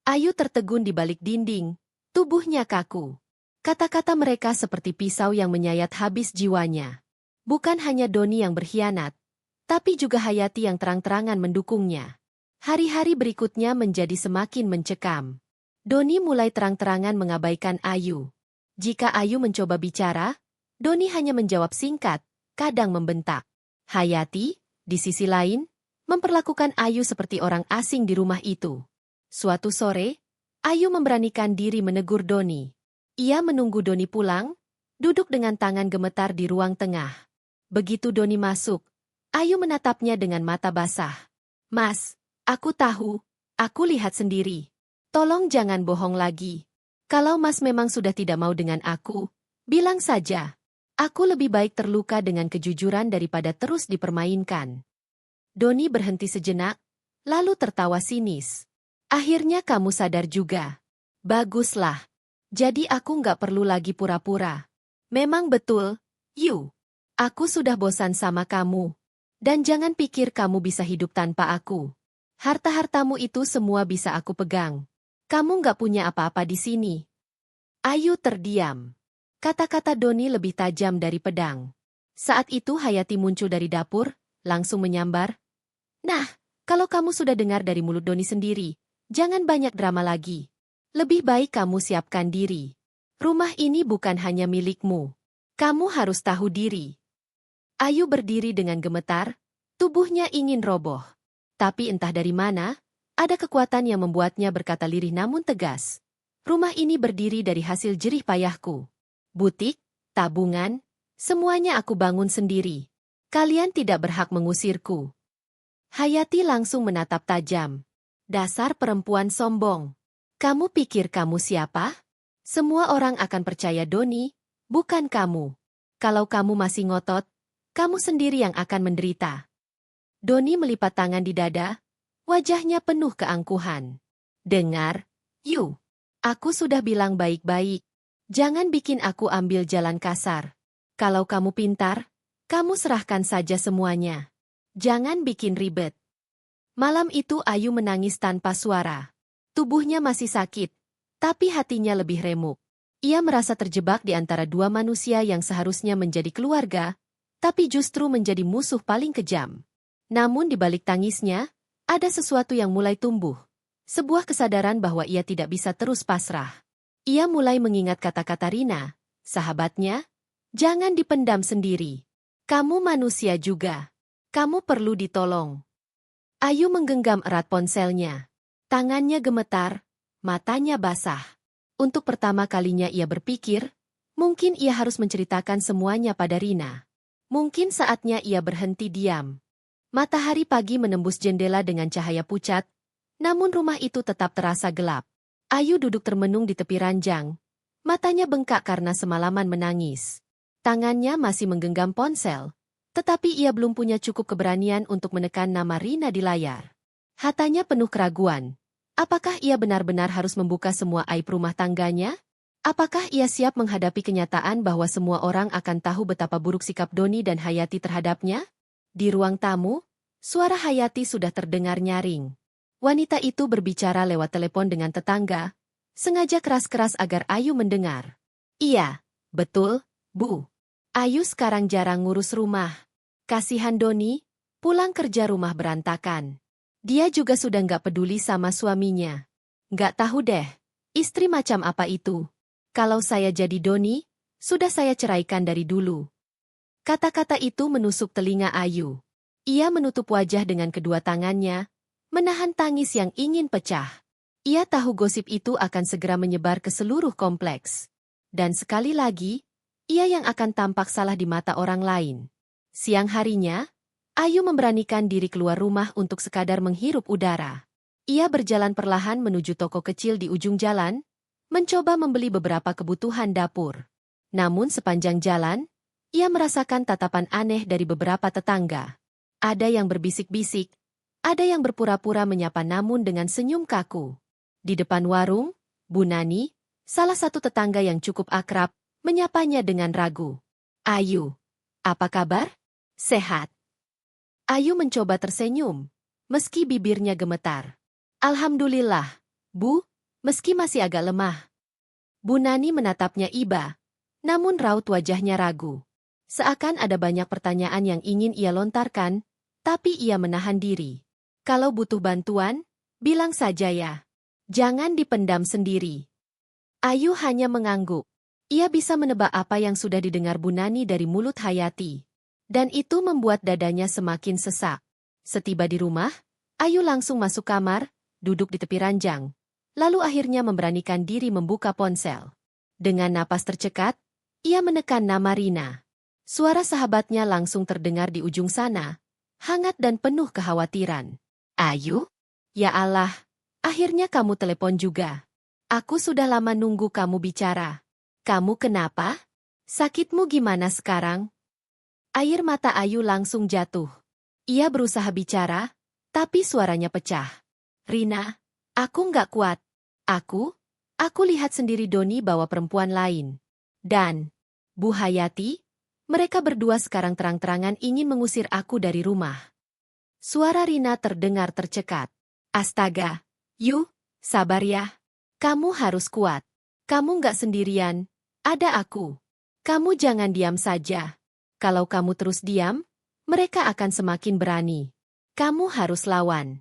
Ayu tertegun di balik dinding, tubuhnya kaku. Kata-kata mereka seperti pisau yang menyayat habis jiwanya. Bukan hanya Doni yang berkhianat, tapi juga Hayati yang terang-terangan mendukungnya. Hari-hari berikutnya menjadi semakin mencekam. Doni mulai terang-terangan mengabaikan Ayu. Jika Ayu mencoba bicara, Doni hanya menjawab singkat, kadang membentak. Hayati, di sisi lain, memperlakukan Ayu seperti orang asing di rumah itu. Suatu sore, Ayu memberanikan diri menegur Doni. Ia menunggu Doni pulang, duduk dengan tangan gemetar di ruang tengah. Begitu Doni masuk, Ayu menatapnya dengan mata basah. "Mas, aku tahu, aku lihat sendiri. Tolong jangan bohong lagi. Kalau Mas memang sudah tidak mau dengan aku, bilang saja. Aku lebih baik terluka dengan kejujuran daripada terus dipermainkan." Doni berhenti sejenak, lalu tertawa sinis. "Akhirnya kamu sadar juga. Baguslah. Jadi aku nggak perlu lagi pura-pura. Memang betul, Yu. Aku sudah bosan sama kamu. Dan jangan pikir kamu bisa hidup tanpa aku. Harta-hartamu itu semua bisa aku pegang. Kamu nggak punya apa-apa di sini." Ayu terdiam. Kata-kata Doni lebih tajam dari pedang. Saat itu Hayati muncul dari dapur, langsung menyambar. "Nah, kalau kamu sudah dengar dari mulut Doni sendiri, jangan banyak drama lagi. Lebih baik kamu siapkan diri. Rumah ini bukan hanya milikmu. Kamu harus tahu diri." Ayu berdiri dengan gemetar, tubuhnya ingin roboh. Tapi entah dari mana, ada kekuatan yang membuatnya berkata lirih namun tegas. "Rumah ini berdiri dari hasil jerih payahku. Butik, tabungan, semuanya aku bangun sendiri. Kalian tidak berhak mengusirku." Hayati langsung menatap tajam. "Dasar perempuan sombong. Kamu pikir kamu siapa? Semua orang akan percaya Doni, bukan kamu. Kalau kamu masih ngotot, kamu sendiri yang akan menderita." Doni melipat tangan di dada, wajahnya penuh keangkuhan. "Dengar, Yu. Aku sudah bilang baik-baik. Jangan bikin aku ambil jalan kasar. Kalau kamu pintar, kamu serahkan saja semuanya. Jangan bikin ribet." Malam itu Ayu menangis tanpa suara. Tubuhnya masih sakit, tapi hatinya lebih remuk. Ia merasa terjebak di antara dua manusia yang seharusnya menjadi keluarga, tapi justru menjadi musuh paling kejam. Namun di balik tangisnya, ada sesuatu yang mulai tumbuh. Sebuah kesadaran bahwa ia tidak bisa terus pasrah. Ia mulai mengingat kata-kata Rina, sahabatnya, "Jangan dipendam sendiri. Kamu manusia juga. Kamu perlu ditolong." Ayu menggenggam erat ponselnya. Tangannya gemetar, matanya basah. Untuk pertama kalinya ia berpikir, mungkin ia harus menceritakan semuanya pada Rina. Mungkin saatnya ia berhenti diam. Matahari pagi menembus jendela dengan cahaya pucat, namun rumah itu tetap terasa gelap. Ayu duduk termenung di tepi ranjang. Matanya bengkak karena semalaman menangis. Tangannya masih menggenggam ponsel, tetapi ia belum punya cukup keberanian untuk menekan nama Rina di layar. Hatanya penuh keraguan. Apakah ia benar-benar harus membuka semua aib rumah tangganya? Apakah ia siap menghadapi kenyataan bahwa semua orang akan tahu betapa buruk sikap Doni dan Hayati terhadapnya? Di ruang tamu, suara Hayati sudah terdengar nyaring. Wanita itu berbicara lewat telepon dengan tetangga, sengaja keras-keras agar Ayu mendengar. Iya, betul, Bu. Ayu sekarang jarang ngurus rumah. Kasihan Doni, pulang kerja rumah berantakan. Dia juga sudah nggak peduli sama suaminya. Nggak tahu deh, istri macam apa itu. Kalau saya jadi Doni, sudah saya ceraikan dari dulu. Kata-kata itu menusuk telinga Ayu. Ia menutup wajah dengan kedua tangannya, menahan tangis yang ingin pecah. Ia tahu gosip itu akan segera menyebar ke seluruh kompleks. Dan sekali lagi, ia yang akan tampak salah di mata orang lain. Siang harinya, Ayu memberanikan diri keluar rumah untuk sekadar menghirup udara. Ia berjalan perlahan menuju toko kecil di ujung jalan, mencoba membeli beberapa kebutuhan dapur. Namun sepanjang jalan, ia merasakan tatapan aneh dari beberapa tetangga. Ada yang berbisik-bisik, ada yang berpura-pura menyapa namun dengan senyum kaku. Di depan warung, Bu Nani, salah satu tetangga yang cukup akrab, menyapanya dengan ragu. Ayu, apa kabar? Sehat. Ayu mencoba tersenyum, meski bibirnya gemetar. Alhamdulillah, Bu, meski masih agak lemah. Bu Nani menatapnya iba, namun raut wajahnya ragu. Seakan ada banyak pertanyaan yang ingin ia lontarkan, tapi ia menahan diri. Kalau butuh bantuan, bilang saja ya. Jangan dipendam sendiri. Ayu hanya mengangguk. Ia bisa menebak apa yang sudah didengar Bu Nani dari mulut Hayati. Dan itu membuat dadanya semakin sesak. Setiba di rumah, Ayu langsung masuk kamar, duduk di tepi ranjang. Lalu akhirnya memberanikan diri membuka ponsel. Dengan napas tercekat, ia menekan nama Rina. Suara sahabatnya langsung terdengar di ujung sana, hangat dan penuh kekhawatiran. Ayu? Ya Allah, akhirnya kamu telepon juga. Aku sudah lama nunggu kamu bicara. Kamu kenapa? Sakitmu gimana sekarang? Air mata Ayu langsung jatuh. Ia berusaha bicara, tapi suaranya pecah. Rina, aku nggak kuat. Aku lihat sendiri Doni bawa perempuan lain. Dan, Bu Hayati, mereka berdua sekarang terang-terangan ingin mengusir aku dari rumah. Suara Rina terdengar tercekat. Astaga, Yu, sabar ya. Kamu harus kuat. Kamu nggak sendirian, ada aku. Kamu jangan diam saja. Kalau kamu terus diam, mereka akan semakin berani. Kamu harus lawan.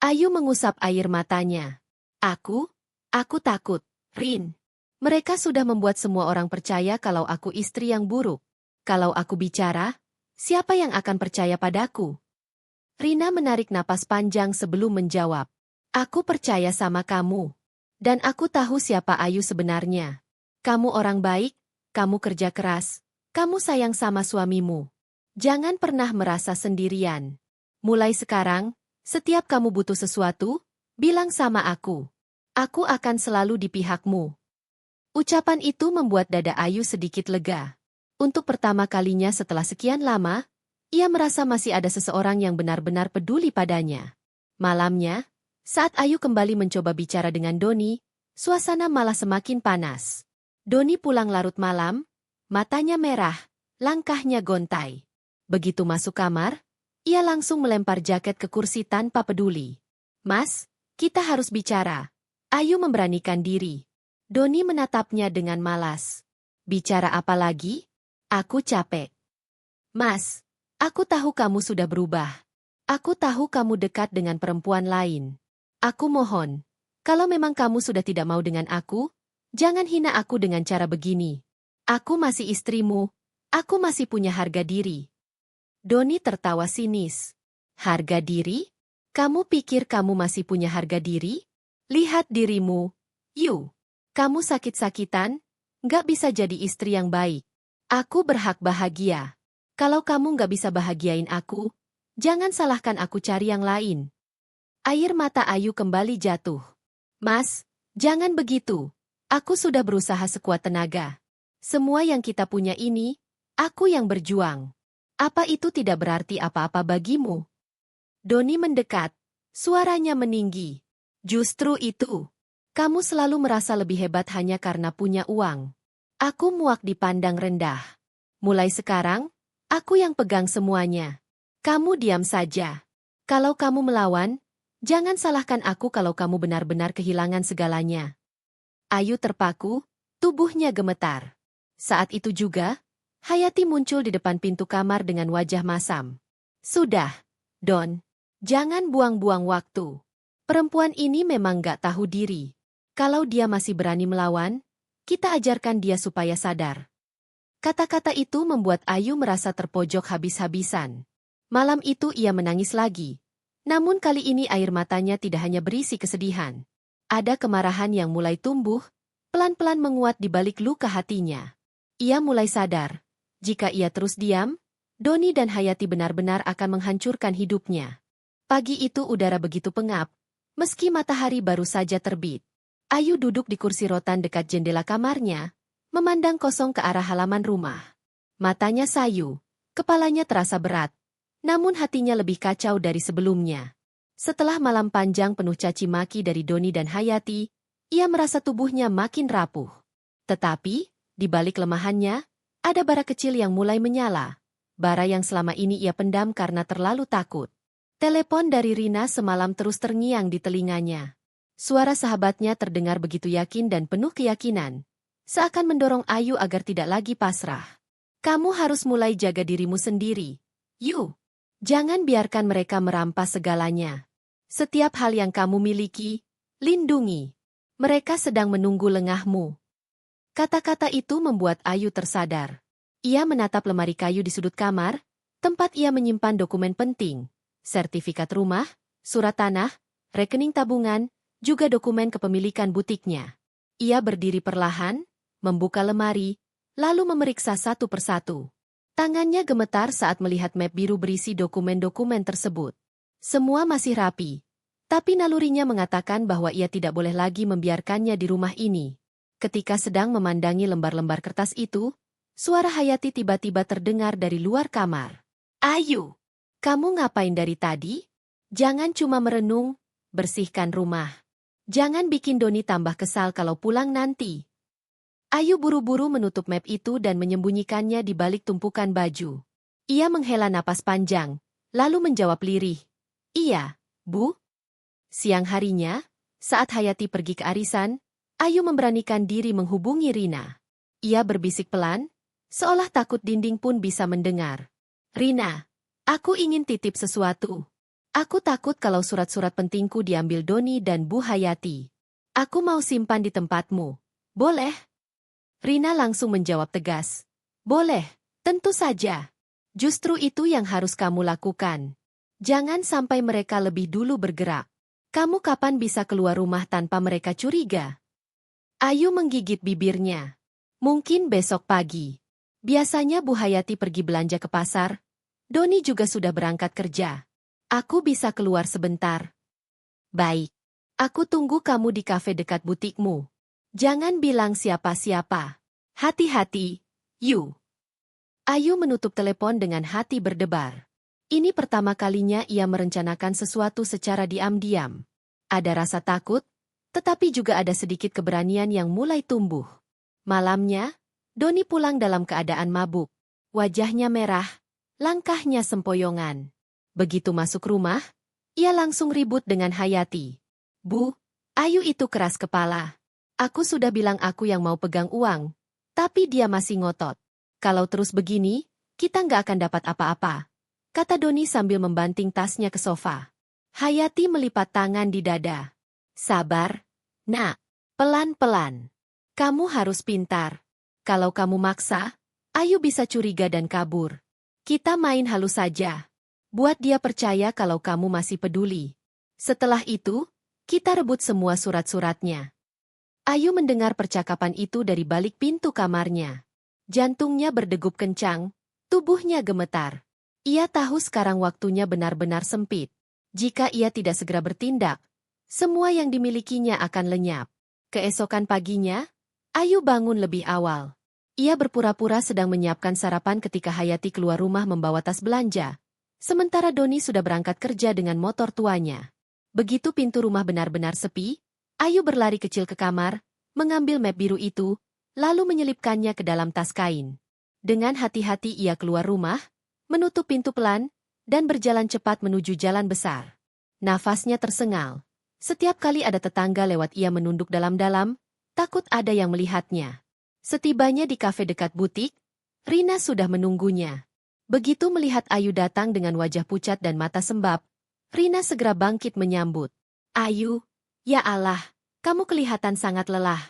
Ayu mengusap air matanya. Aku takut, Rin. Mereka sudah membuat semua orang percaya kalau aku istri yang buruk. Kalau aku bicara, siapa yang akan percaya padaku? Rina menarik napas panjang sebelum menjawab. Aku percaya sama kamu. Dan aku tahu siapa Ayu sebenarnya. Kamu orang baik, kamu kerja keras. Kamu sayang sama suamimu. Jangan pernah merasa sendirian. Mulai sekarang, setiap kamu butuh sesuatu, bilang sama aku. Aku akan selalu di pihakmu. Ucapan itu membuat dada Ayu sedikit lega. Untuk pertama kalinya setelah sekian lama, ia merasa masih ada seseorang yang benar-benar peduli padanya. Malamnya, saat Ayu kembali mencoba bicara dengan Doni, suasana malah semakin panas. Doni pulang larut malam, matanya merah, langkahnya gontai. Begitu masuk kamar, ia langsung melempar jaket ke kursi tanpa peduli. Mas, kita harus bicara. Ayu memberanikan diri. Doni menatapnya dengan malas. Bicara apa lagi? Aku capek. Mas, aku tahu kamu sudah berubah. Aku tahu kamu dekat dengan perempuan lain. Aku mohon, kalau memang kamu sudah tidak mau dengan aku, jangan hina aku dengan cara begini. Aku masih istrimu, aku masih punya harga diri. Doni tertawa sinis. Harga diri? Kamu pikir kamu masih punya harga diri? Lihat dirimu, Yu. Kamu sakit-sakitan, nggak bisa jadi istri yang baik. Aku berhak bahagia. Kalau kamu nggak bisa bahagiain aku, jangan salahkan aku cari yang lain. Air mata Ayu kembali jatuh. Mas, jangan begitu. Aku sudah berusaha sekuat tenaga. Semua yang kita punya ini, aku yang berjuang. Apa itu tidak berarti apa-apa bagimu? Doni mendekat, suaranya meninggi. Justru itu. Kamu selalu merasa lebih hebat hanya karena punya uang. Aku muak dipandang rendah. Mulai sekarang, aku yang pegang semuanya. Kamu diam saja. Kalau kamu melawan, jangan salahkan aku kalau kamu benar-benar kehilangan segalanya. Ayu terpaku, tubuhnya gemetar. Saat itu juga, Hayati muncul di depan pintu kamar dengan wajah masam. Sudah, Don. Jangan buang-buang waktu. Perempuan ini memang gak tahu diri. Kalau dia masih berani melawan, kita ajarkan dia supaya sadar. Kata-kata itu membuat Ayu merasa terpojok habis-habisan. Malam itu ia menangis lagi. Namun kali ini air matanya tidak hanya berisi kesedihan. Ada kemarahan yang mulai tumbuh, pelan-pelan menguat di balik luka hatinya. Ia mulai sadar, jika ia terus diam, Doni dan Hayati benar-benar akan menghancurkan hidupnya. Pagi itu udara begitu pengap, meski matahari baru saja terbit. Ayu duduk di kursi rotan dekat jendela kamarnya, memandang kosong ke arah halaman rumah. Matanya sayu, kepalanya terasa berat, namun hatinya lebih kacau dari sebelumnya. Setelah malam panjang penuh caci maki dari Doni dan Hayati, ia merasa tubuhnya makin rapuh. Tetapi, di balik lemahannya, ada bara kecil yang mulai menyala. Bara yang selama ini ia pendam karena terlalu takut. Telepon dari Rina semalam terus terngiang di telinganya. Suara sahabatnya terdengar begitu yakin dan penuh keyakinan. Seakan mendorong Ayu agar tidak lagi pasrah. Kamu harus mulai jaga dirimu sendiri. Yu, jangan biarkan mereka merampas segalanya. Setiap hal yang kamu miliki, lindungi. Mereka sedang menunggu lengahmu. Kata-kata itu membuat Ayu tersadar. Ia menatap lemari kayu di sudut kamar, tempat ia menyimpan dokumen penting. Sertifikat rumah, surat tanah, rekening tabungan, juga dokumen kepemilikan butiknya. Ia berdiri perlahan, membuka lemari, lalu memeriksa satu persatu. Tangannya gemetar saat melihat map biru berisi dokumen-dokumen tersebut. Semua masih rapi, tapi nalurinya mengatakan bahwa ia tidak boleh lagi membiarkannya di rumah ini. Ketika sedang memandangi lembar-lembar kertas itu, suara Hayati tiba-tiba terdengar dari luar kamar. Ayu! Kamu ngapain dari tadi? Jangan cuma merenung, bersihkan rumah. Jangan bikin Doni tambah kesal kalau pulang nanti. Ayu buru-buru menutup map itu dan menyembunyikannya di balik tumpukan baju. Ia menghela napas panjang, lalu menjawab lirih. Iya, Bu. Siang harinya, saat Hayati pergi ke arisan, Ayu memberanikan diri menghubungi Rina. Ia berbisik pelan, seolah takut dinding pun bisa mendengar. Rina. Aku ingin titip sesuatu. Aku takut kalau surat-surat pentingku diambil Doni dan Bu Hayati. Aku mau simpan di tempatmu. Boleh? Rina langsung menjawab tegas. Boleh, tentu saja. Justru itu yang harus kamu lakukan. Jangan sampai mereka lebih dulu bergerak. Kamu kapan bisa keluar rumah tanpa mereka curiga? Ayu menggigit bibirnya. Mungkin besok pagi. Biasanya Bu Hayati pergi belanja ke pasar. Doni juga sudah berangkat kerja. Aku bisa keluar sebentar. Baik. Aku tunggu kamu di kafe dekat butikmu. Jangan bilang siapa-siapa. Hati-hati, Yu. Ayu menutup telepon dengan hati berdebar. Ini pertama kalinya ia merencanakan sesuatu secara diam-diam. Ada rasa takut, tetapi juga ada sedikit keberanian yang mulai tumbuh. Malamnya, Doni pulang dalam keadaan mabuk. Wajahnya merah. Langkahnya sempoyongan. Begitu masuk rumah, ia langsung ribut dengan Hayati. Bu, Ayu itu keras kepala. Aku sudah bilang aku yang mau pegang uang, tapi dia masih ngotot. Kalau terus begini, kita nggak akan dapat apa-apa, kata Doni sambil membanting tasnya ke sofa. Hayati melipat tangan di dada. Sabar, Nak. Pelan-pelan. Kamu harus pintar. Kalau kamu maksa, Ayu bisa curiga dan kabur. Kita main halus saja. Buat dia percaya kalau kamu masih peduli. Setelah itu, kita rebut semua surat-suratnya. Ayu mendengar percakapan itu dari balik pintu kamarnya. Jantungnya berdegup kencang, tubuhnya gemetar. Ia tahu sekarang waktunya benar-benar sempit. Jika ia tidak segera bertindak, semua yang dimilikinya akan lenyap. Keesokan paginya, Ayu bangun lebih awal. Ia berpura-pura sedang menyiapkan sarapan ketika Hayati keluar rumah membawa tas belanja. Sementara Doni sudah berangkat kerja dengan motor tuanya. Begitu pintu rumah benar-benar sepi, Ayu berlari kecil ke kamar, mengambil map biru itu, lalu menyelipkannya ke dalam tas kain. Dengan hati-hati ia keluar rumah, menutup pintu pelan, dan berjalan cepat menuju jalan besar. Nafasnya tersengal. Setiap kali ada tetangga lewat ia menunduk dalam-dalam, takut ada yang melihatnya. Setibanya di kafe dekat butik, Rina sudah menunggunya. Begitu melihat Ayu datang dengan wajah pucat dan mata sembab, Rina segera bangkit menyambut. Ayu, ya Allah, kamu kelihatan sangat lelah.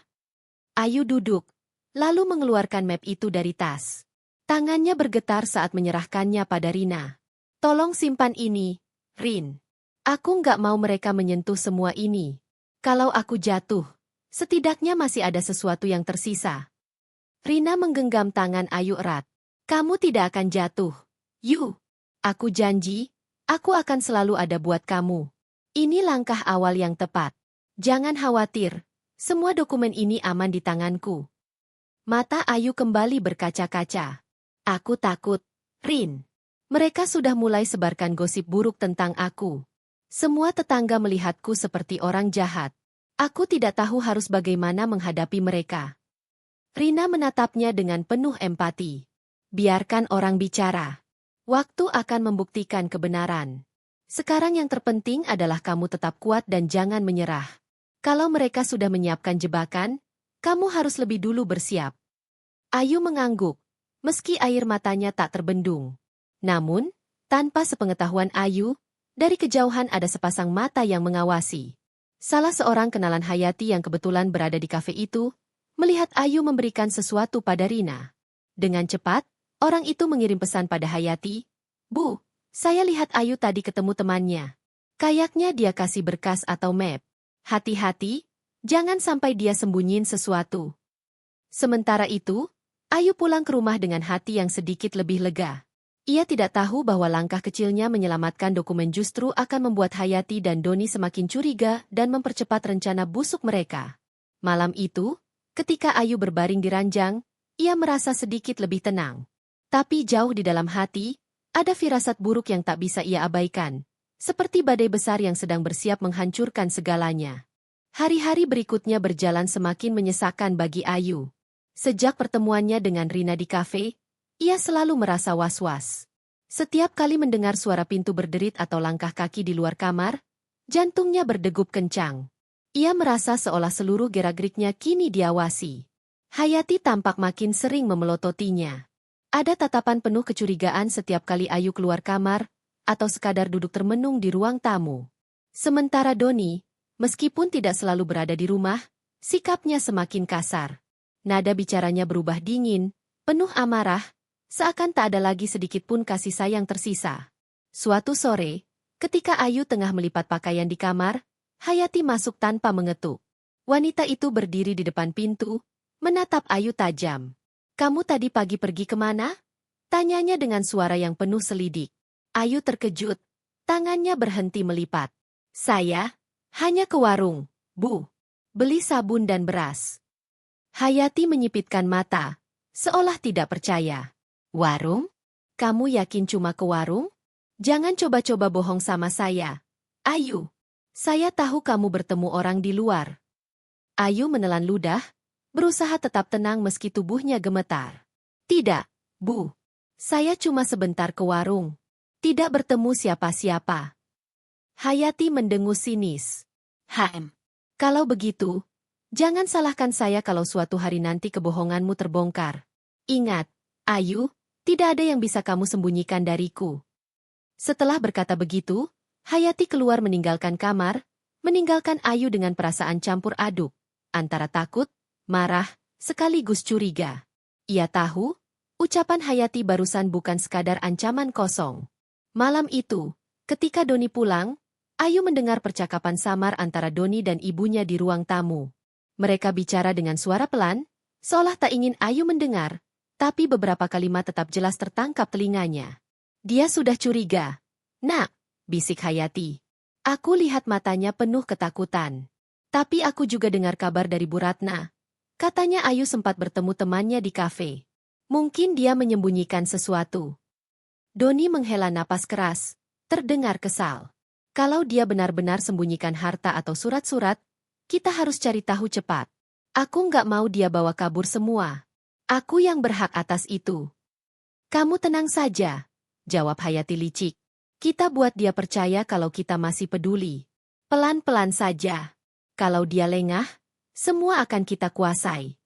Ayu duduk, lalu mengeluarkan map itu dari tas. Tangannya bergetar saat menyerahkannya pada Rina. Tolong simpan ini, Rin. Aku nggak mau mereka menyentuh semua ini. Kalau aku jatuh, setidaknya masih ada sesuatu yang tersisa. Rina menggenggam tangan Ayu erat. Kamu tidak akan jatuh. Yu, aku janji, aku akan selalu ada buat kamu. Ini langkah awal yang tepat. Jangan khawatir, semua dokumen ini aman di tanganku. Mata Ayu kembali berkaca-kaca. Aku takut, Rin. Mereka sudah mulai sebarkan gosip buruk tentang aku. Semua tetangga melihatku seperti orang jahat. Aku tidak tahu harus bagaimana menghadapi mereka. Rina menatapnya dengan penuh empati. Biarkan orang bicara. Waktu akan membuktikan kebenaran. Sekarang yang terpenting adalah kamu tetap kuat dan jangan menyerah. Kalau mereka sudah menyiapkan jebakan, kamu harus lebih dulu bersiap. Ayu mengangguk, meski air matanya tak terbendung. Namun, tanpa sepengetahuan Ayu, dari kejauhan ada sepasang mata yang mengawasi. Salah seorang kenalan Hayati yang kebetulan berada di kafe itu, melihat Ayu memberikan sesuatu pada Rina. Dengan cepat, orang itu mengirim pesan pada Hayati, Bu, saya lihat Ayu tadi ketemu temannya. Kayaknya dia kasih berkas atau map. Hati-hati, jangan sampai dia sembunyiin sesuatu. Sementara itu, Ayu pulang ke rumah dengan hati yang sedikit lebih lega. Ia tidak tahu bahwa langkah kecilnya menyelamatkan dokumen justru akan membuat Hayati dan Doni semakin curiga dan mempercepat rencana busuk mereka. Malam itu, ketika Ayu berbaring di ranjang, ia merasa sedikit lebih tenang. Tapi jauh di dalam hati, ada firasat buruk yang tak bisa ia abaikan. Seperti badai besar yang sedang bersiap menghancurkan segalanya. Hari-hari berikutnya berjalan semakin menyesakan bagi Ayu. Sejak pertemuannya dengan Rina di kafe, ia selalu merasa was-was. Setiap kali mendengar suara pintu berderit atau langkah kaki di luar kamar, jantungnya berdegup kencang. Ia merasa seolah seluruh gerak-geriknya kini diawasi. Hayati tampak makin sering memelototinya. Ada tatapan penuh kecurigaan setiap kali Ayu keluar kamar, atau sekadar duduk termenung di ruang tamu. Sementara Doni, meskipun tidak selalu berada di rumah, sikapnya semakin kasar. Nada bicaranya berubah dingin, penuh amarah, seakan tak ada lagi sedikit pun kasih sayang tersisa. Suatu sore, ketika Ayu tengah melipat pakaian di kamar, Hayati masuk tanpa mengetuk. Wanita itu berdiri di depan pintu, menatap Ayu tajam. Kamu tadi pagi pergi kemana? Tanyanya dengan suara yang penuh selidik. Ayu terkejut, tangannya berhenti melipat. Saya hanya ke warung, Bu. Beli sabun dan beras. Hayati menyipitkan mata, seolah tidak percaya. Warung? Kamu yakin cuma ke warung? Jangan coba-coba bohong sama saya. Ayu, saya tahu kamu bertemu orang di luar. Ayu menelan ludah, berusaha tetap tenang meski tubuhnya gemetar. Tidak, Bu. Saya cuma sebentar ke warung. Tidak bertemu siapa-siapa. Hayati mendengus sinis. Kalau begitu, jangan salahkan saya kalau suatu hari nanti kebohonganmu terbongkar. Ingat, Ayu, tidak ada yang bisa kamu sembunyikan dariku. Setelah berkata begitu, Hayati keluar meninggalkan kamar, meninggalkan Ayu dengan perasaan campur aduk, antara takut, marah, sekaligus curiga. Ia tahu, ucapan Hayati barusan bukan sekadar ancaman kosong. Malam itu, ketika Doni pulang, Ayu mendengar percakapan samar antara Doni dan ibunya di ruang tamu. Mereka bicara dengan suara pelan, seolah tak ingin Ayu mendengar, tapi beberapa kalimat tetap jelas tertangkap telinganya. Dia sudah curiga. Nak, bisik Hayati. Aku lihat matanya penuh ketakutan. Tapi aku juga dengar kabar dari Bu Ratna. Katanya Ayu sempat bertemu temannya di kafe. Mungkin dia menyembunyikan sesuatu. Doni menghela napas keras, terdengar kesal. Kalau dia benar-benar sembunyikan harta atau surat-surat, kita harus cari tahu cepat. Aku nggak mau dia bawa kabur semua. Aku yang berhak atas itu. Kamu tenang saja, jawab Hayati licik. Kita buat dia percaya kalau kita masih peduli. Pelan-pelan saja. Kalau dia lengah, semua akan kita kuasai.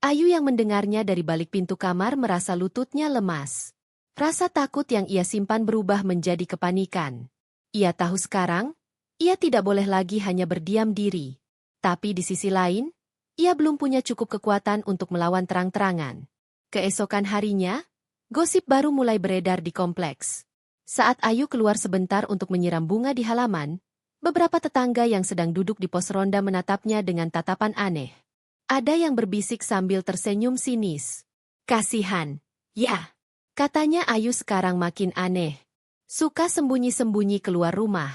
Ayu yang mendengarnya dari balik pintu kamar merasa lututnya lemas. Rasa takut yang ia simpan berubah menjadi kepanikan. Ia tahu sekarang, ia tidak boleh lagi hanya berdiam diri. Tapi di sisi lain, ia belum punya cukup kekuatan untuk melawan terang-terangan. Keesokan harinya, gosip baru mulai beredar di kompleks. Saat Ayu keluar sebentar untuk menyiram bunga di halaman, beberapa tetangga yang sedang duduk di pos ronda menatapnya dengan tatapan aneh. Ada yang berbisik sambil tersenyum sinis. Kasihan, ya. Katanya Ayu sekarang makin aneh. Suka sembunyi-sembunyi keluar rumah.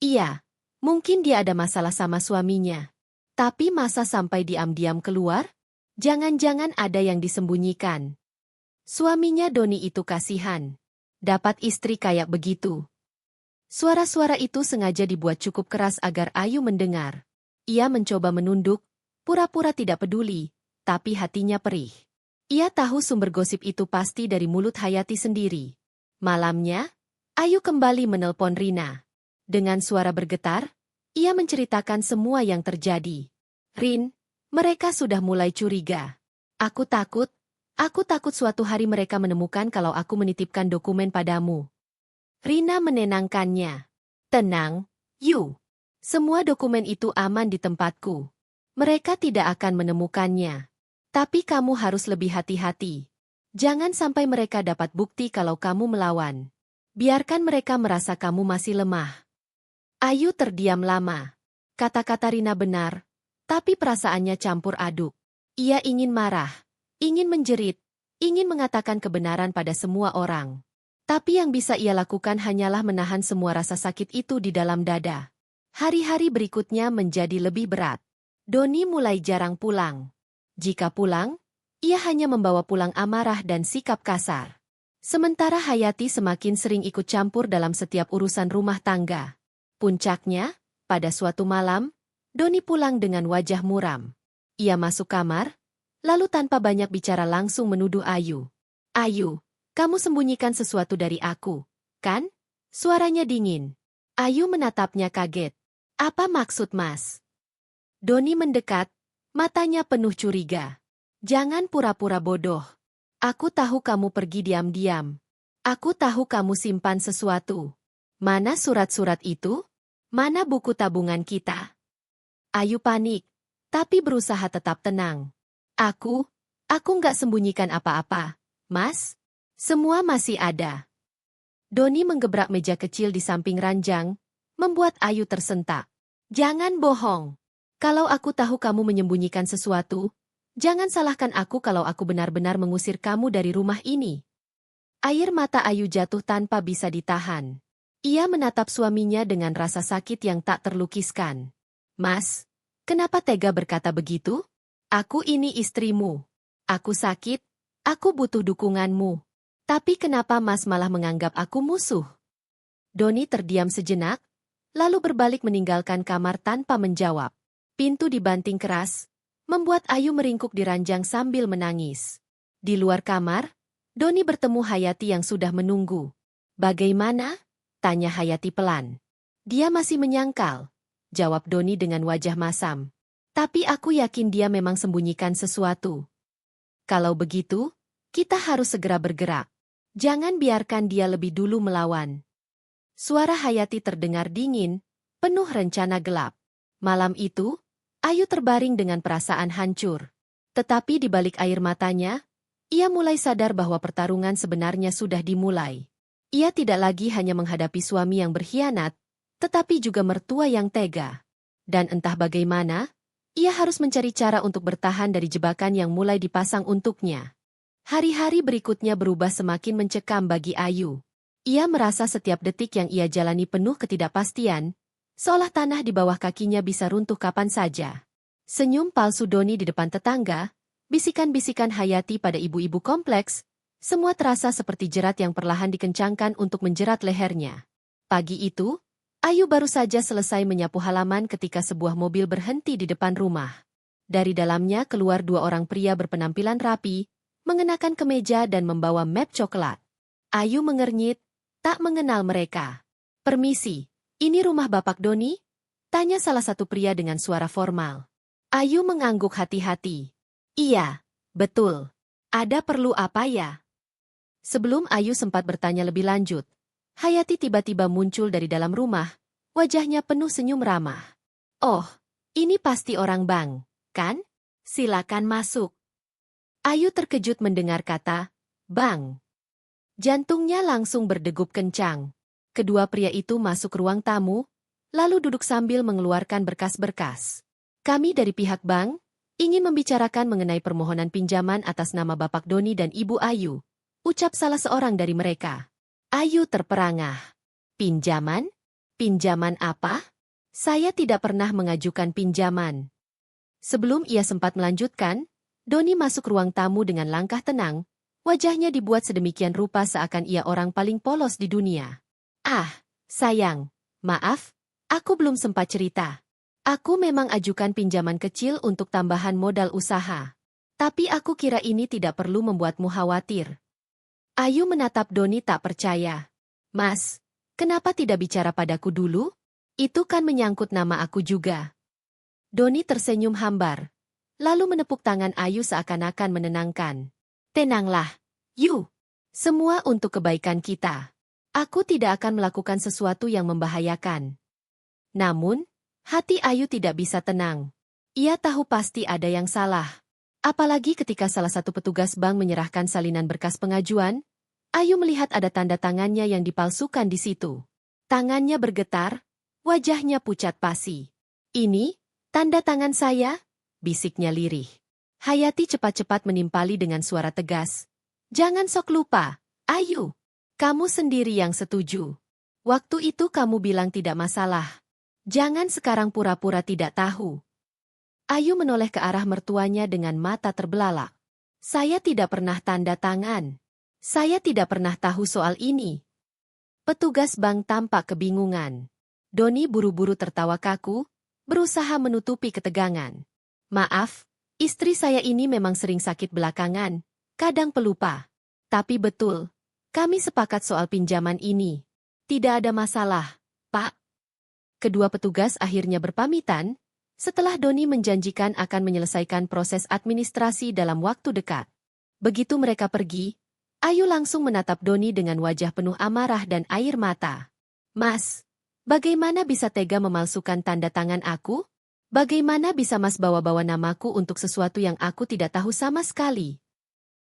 Iya, mungkin dia ada masalah sama suaminya. Tapi masa sampai diam-diam keluar? Jangan-jangan ada yang disembunyikan. Suaminya Doni itu kasihan. Dapat istri kayak begitu. Suara-suara itu sengaja dibuat cukup keras agar Ayu mendengar. Ia mencoba menunduk, pura-pura tidak peduli, tapi hatinya perih. Ia tahu sumber gosip itu pasti dari mulut Hayati sendiri. Malamnya, Ayu kembali menelpon Rina. Dengan suara bergetar, ia menceritakan semua yang terjadi. Rin, mereka sudah mulai curiga. Aku takut suatu hari mereka menemukan kalau aku menitipkan dokumen padamu. Rina menenangkannya. Tenang, Yu. Semua dokumen itu aman di tempatku. Mereka tidak akan menemukannya. Tapi kamu harus lebih hati-hati. Jangan sampai mereka dapat bukti kalau kamu melawan. Biarkan mereka merasa kamu masih lemah. Ayu terdiam lama. Kata-kata Rina benar, tapi perasaannya campur aduk. Ia ingin marah, ingin menjerit, ingin mengatakan kebenaran pada semua orang. Tapi yang bisa ia lakukan hanyalah menahan semua rasa sakit itu di dalam dada. Hari-hari berikutnya menjadi lebih berat. Doni mulai jarang pulang. Jika pulang, ia hanya membawa pulang amarah dan sikap kasar. Sementara Hayati semakin sering ikut campur dalam setiap urusan rumah tangga. Puncaknya, pada suatu malam, Doni pulang dengan wajah muram. Ia masuk kamar, lalu tanpa banyak bicara langsung menuduh Ayu. Ayu, kamu sembunyikan sesuatu dari aku, kan? Suaranya dingin. Ayu menatapnya kaget. Apa maksud Mas? Doni mendekat, matanya penuh curiga. Jangan pura-pura bodoh. Aku tahu kamu pergi diam-diam. Aku tahu kamu simpan sesuatu. Mana surat-surat itu? Mana buku tabungan kita? Ayu panik, tapi berusaha tetap tenang. Aku nggak sembunyikan apa-apa, Mas. Semua masih ada. Doni menggebrak meja kecil di samping ranjang, membuat Ayu tersentak. Jangan bohong. Kalau aku tahu kamu menyembunyikan sesuatu, jangan salahkan aku kalau aku benar-benar mengusir kamu dari rumah ini. Air mata Ayu jatuh tanpa bisa ditahan. Ia menatap suaminya dengan rasa sakit yang tak terlukiskan. Mas, kenapa tega berkata begitu? Aku ini istrimu. Aku sakit, aku butuh dukunganmu. Tapi kenapa Mas malah menganggap aku musuh? Doni terdiam sejenak, lalu berbalik meninggalkan kamar tanpa menjawab. Pintu dibanting keras, membuat Ayu meringkuk di ranjang sambil menangis. Di luar kamar, Doni bertemu Hayati yang sudah menunggu. Bagaimana? Tanya Hayati pelan. Dia masih menyangkal, jawab Doni dengan wajah masam. Tapi aku yakin dia memang sembunyikan sesuatu. Kalau begitu, kita harus segera bergerak. Jangan biarkan dia lebih dulu melawan. Suara Hayati terdengar dingin, penuh rencana gelap. Malam itu, Ayu terbaring dengan perasaan hancur. Tetapi di balik air matanya, ia mulai sadar bahwa pertarungan sebenarnya sudah dimulai. Ia tidak lagi hanya menghadapi suami yang berkhianat, tetapi juga mertua yang tega. Dan entah bagaimana, ia harus mencari cara untuk bertahan dari jebakan yang mulai dipasang untuknya. Hari-hari berikutnya berubah semakin mencekam bagi Ayu. Ia merasa setiap detik yang ia jalani penuh ketidakpastian, seolah tanah di bawah kakinya bisa runtuh kapan saja. Senyum palsu Doni di depan tetangga, bisikan-bisikan Hayati pada ibu-ibu kompleks, semua terasa seperti jerat yang perlahan dikencangkan untuk menjerat lehernya. Pagi itu, Ayu baru saja selesai menyapu halaman ketika sebuah mobil berhenti di depan rumah. Dari dalamnya keluar dua orang pria berpenampilan rapi, mengenakan kemeja dan membawa map coklat. Ayu mengernyit, tak mengenal mereka. "Permisi, ini rumah Bapak Doni?" tanya salah satu pria dengan suara formal. Ayu mengangguk hati-hati. "Iya, betul. Ada perlu apa ya?" Sebelum Ayu sempat bertanya lebih lanjut, Hayati tiba-tiba muncul dari dalam rumah, wajahnya penuh senyum ramah. "Oh, ini pasti orang Bang, kan? Silakan masuk." Ayu terkejut mendengar kata, "Bang." Jantungnya langsung berdegup kencang. Kedua pria itu masuk ruang tamu, lalu duduk sambil mengeluarkan berkas-berkas. "Kami dari pihak bank, ingin membicarakan mengenai permohonan pinjaman atas nama Bapak Doni dan Ibu Ayu," ucap salah seorang dari mereka. Ayu terperangah. "Pinjaman? Pinjaman apa? Saya tidak pernah mengajukan pinjaman." Sebelum ia sempat melanjutkan, Doni masuk ruang tamu dengan langkah tenang, wajahnya dibuat sedemikian rupa seakan ia orang paling polos di dunia. "Ah, sayang, maaf, aku belum sempat cerita. Aku memang ajukan pinjaman kecil untuk tambahan modal usaha. Tapi aku kira ini tidak perlu membuatmu khawatir." Ayu menatap Doni tak percaya. "Mas, kenapa tidak bicara padaku dulu? Itu kan menyangkut nama aku juga." Doni tersenyum hambar, lalu menepuk tangan Ayu seakan-akan menenangkan. "Tenanglah, Yu. Semua untuk kebaikan kita. Aku tidak akan melakukan sesuatu yang membahayakan." Namun, hati Ayu tidak bisa tenang. Ia tahu pasti ada yang salah. Apalagi ketika salah satu petugas bank menyerahkan salinan berkas pengajuan, Ayu melihat ada tanda tangannya yang dipalsukan di situ. Tangannya bergetar, wajahnya pucat pasi. "Ini, tanda tangan saya?" bisiknya lirih. Hayati cepat-cepat menimpali dengan suara tegas. "Jangan sok lupa, Ayu. Kamu sendiri yang setuju. Waktu itu kamu bilang tidak masalah. Jangan sekarang pura-pura tidak tahu." Ayu menoleh ke arah mertuanya dengan mata terbelalak. "Saya tidak pernah tanda tangan. Saya tidak pernah tahu soal ini." Petugas bank tampak kebingungan. Doni buru-buru tertawa kaku, berusaha menutupi ketegangan. "Maaf, istri saya ini memang sering sakit belakangan, kadang pelupa. Tapi betul, kami sepakat soal pinjaman ini. Tidak ada masalah, Pak." Kedua petugas akhirnya berpamitan, setelah Doni menjanjikan akan menyelesaikan proses administrasi dalam waktu dekat. Begitu mereka pergi, Ayu langsung menatap Doni dengan wajah penuh amarah dan air mata. "Mas, bagaimana bisa tega memalsukan tanda tangan aku? Bagaimana bisa Mas bawa-bawa namaku untuk sesuatu yang aku tidak tahu sama sekali?"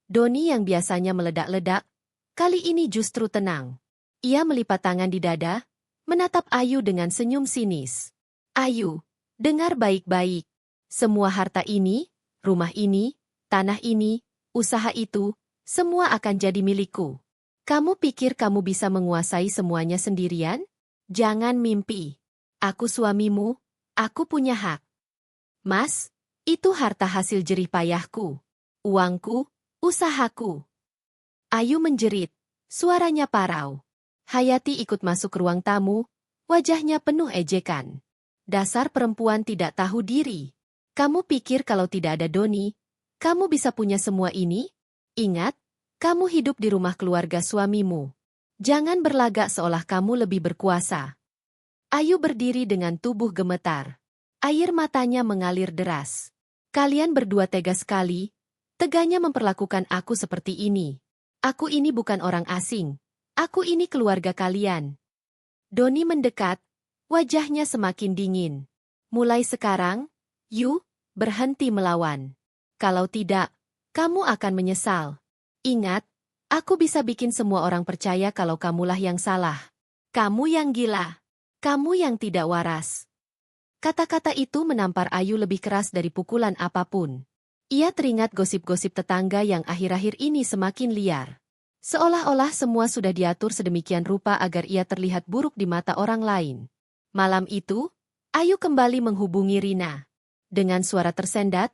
Doni yang biasanya meledak-ledak, kali ini justru tenang. Ia melipat tangan di dada, menatap Ayu dengan senyum sinis. "Ayu, dengar baik-baik. Semua harta ini, rumah ini, tanah ini, usaha itu, semua akan jadi milikku. Kamu pikir kamu bisa menguasai semuanya sendirian? Jangan mimpi. Aku suamimu, aku punya hak. Mas, itu harta hasil jerih payahku. Uangku, usahaku." Ayu menjerit, suaranya parau. Hayati ikut masuk ruang tamu, wajahnya penuh ejekan. "Dasar perempuan tidak tahu diri. Kamu pikir kalau tidak ada Doni, kamu bisa punya semua ini? Ingat, kamu hidup di rumah keluarga suamimu. Jangan berlagak seolah kamu lebih berkuasa." Ayu berdiri dengan tubuh gemetar. Air matanya mengalir deras. "Kalian berdua tega sekali, teganya memperlakukan aku seperti ini. Aku ini bukan orang asing. Aku ini keluarga kalian." Doni mendekat, wajahnya semakin dingin. "Mulai sekarang, Yu, berhenti melawan. Kalau tidak, kamu akan menyesal. Ingat, aku bisa bikin semua orang percaya kalau kamulah yang salah. Kamu yang gila. Kamu yang tidak waras." Kata-kata itu menampar Ayu lebih keras dari pukulan apapun. Ia teringat gosip-gosip tetangga yang akhir-akhir ini semakin liar. Seolah-olah semua sudah diatur sedemikian rupa agar ia terlihat buruk di mata orang lain. Malam itu, Ayu kembali menghubungi Rina. Dengan suara tersendat,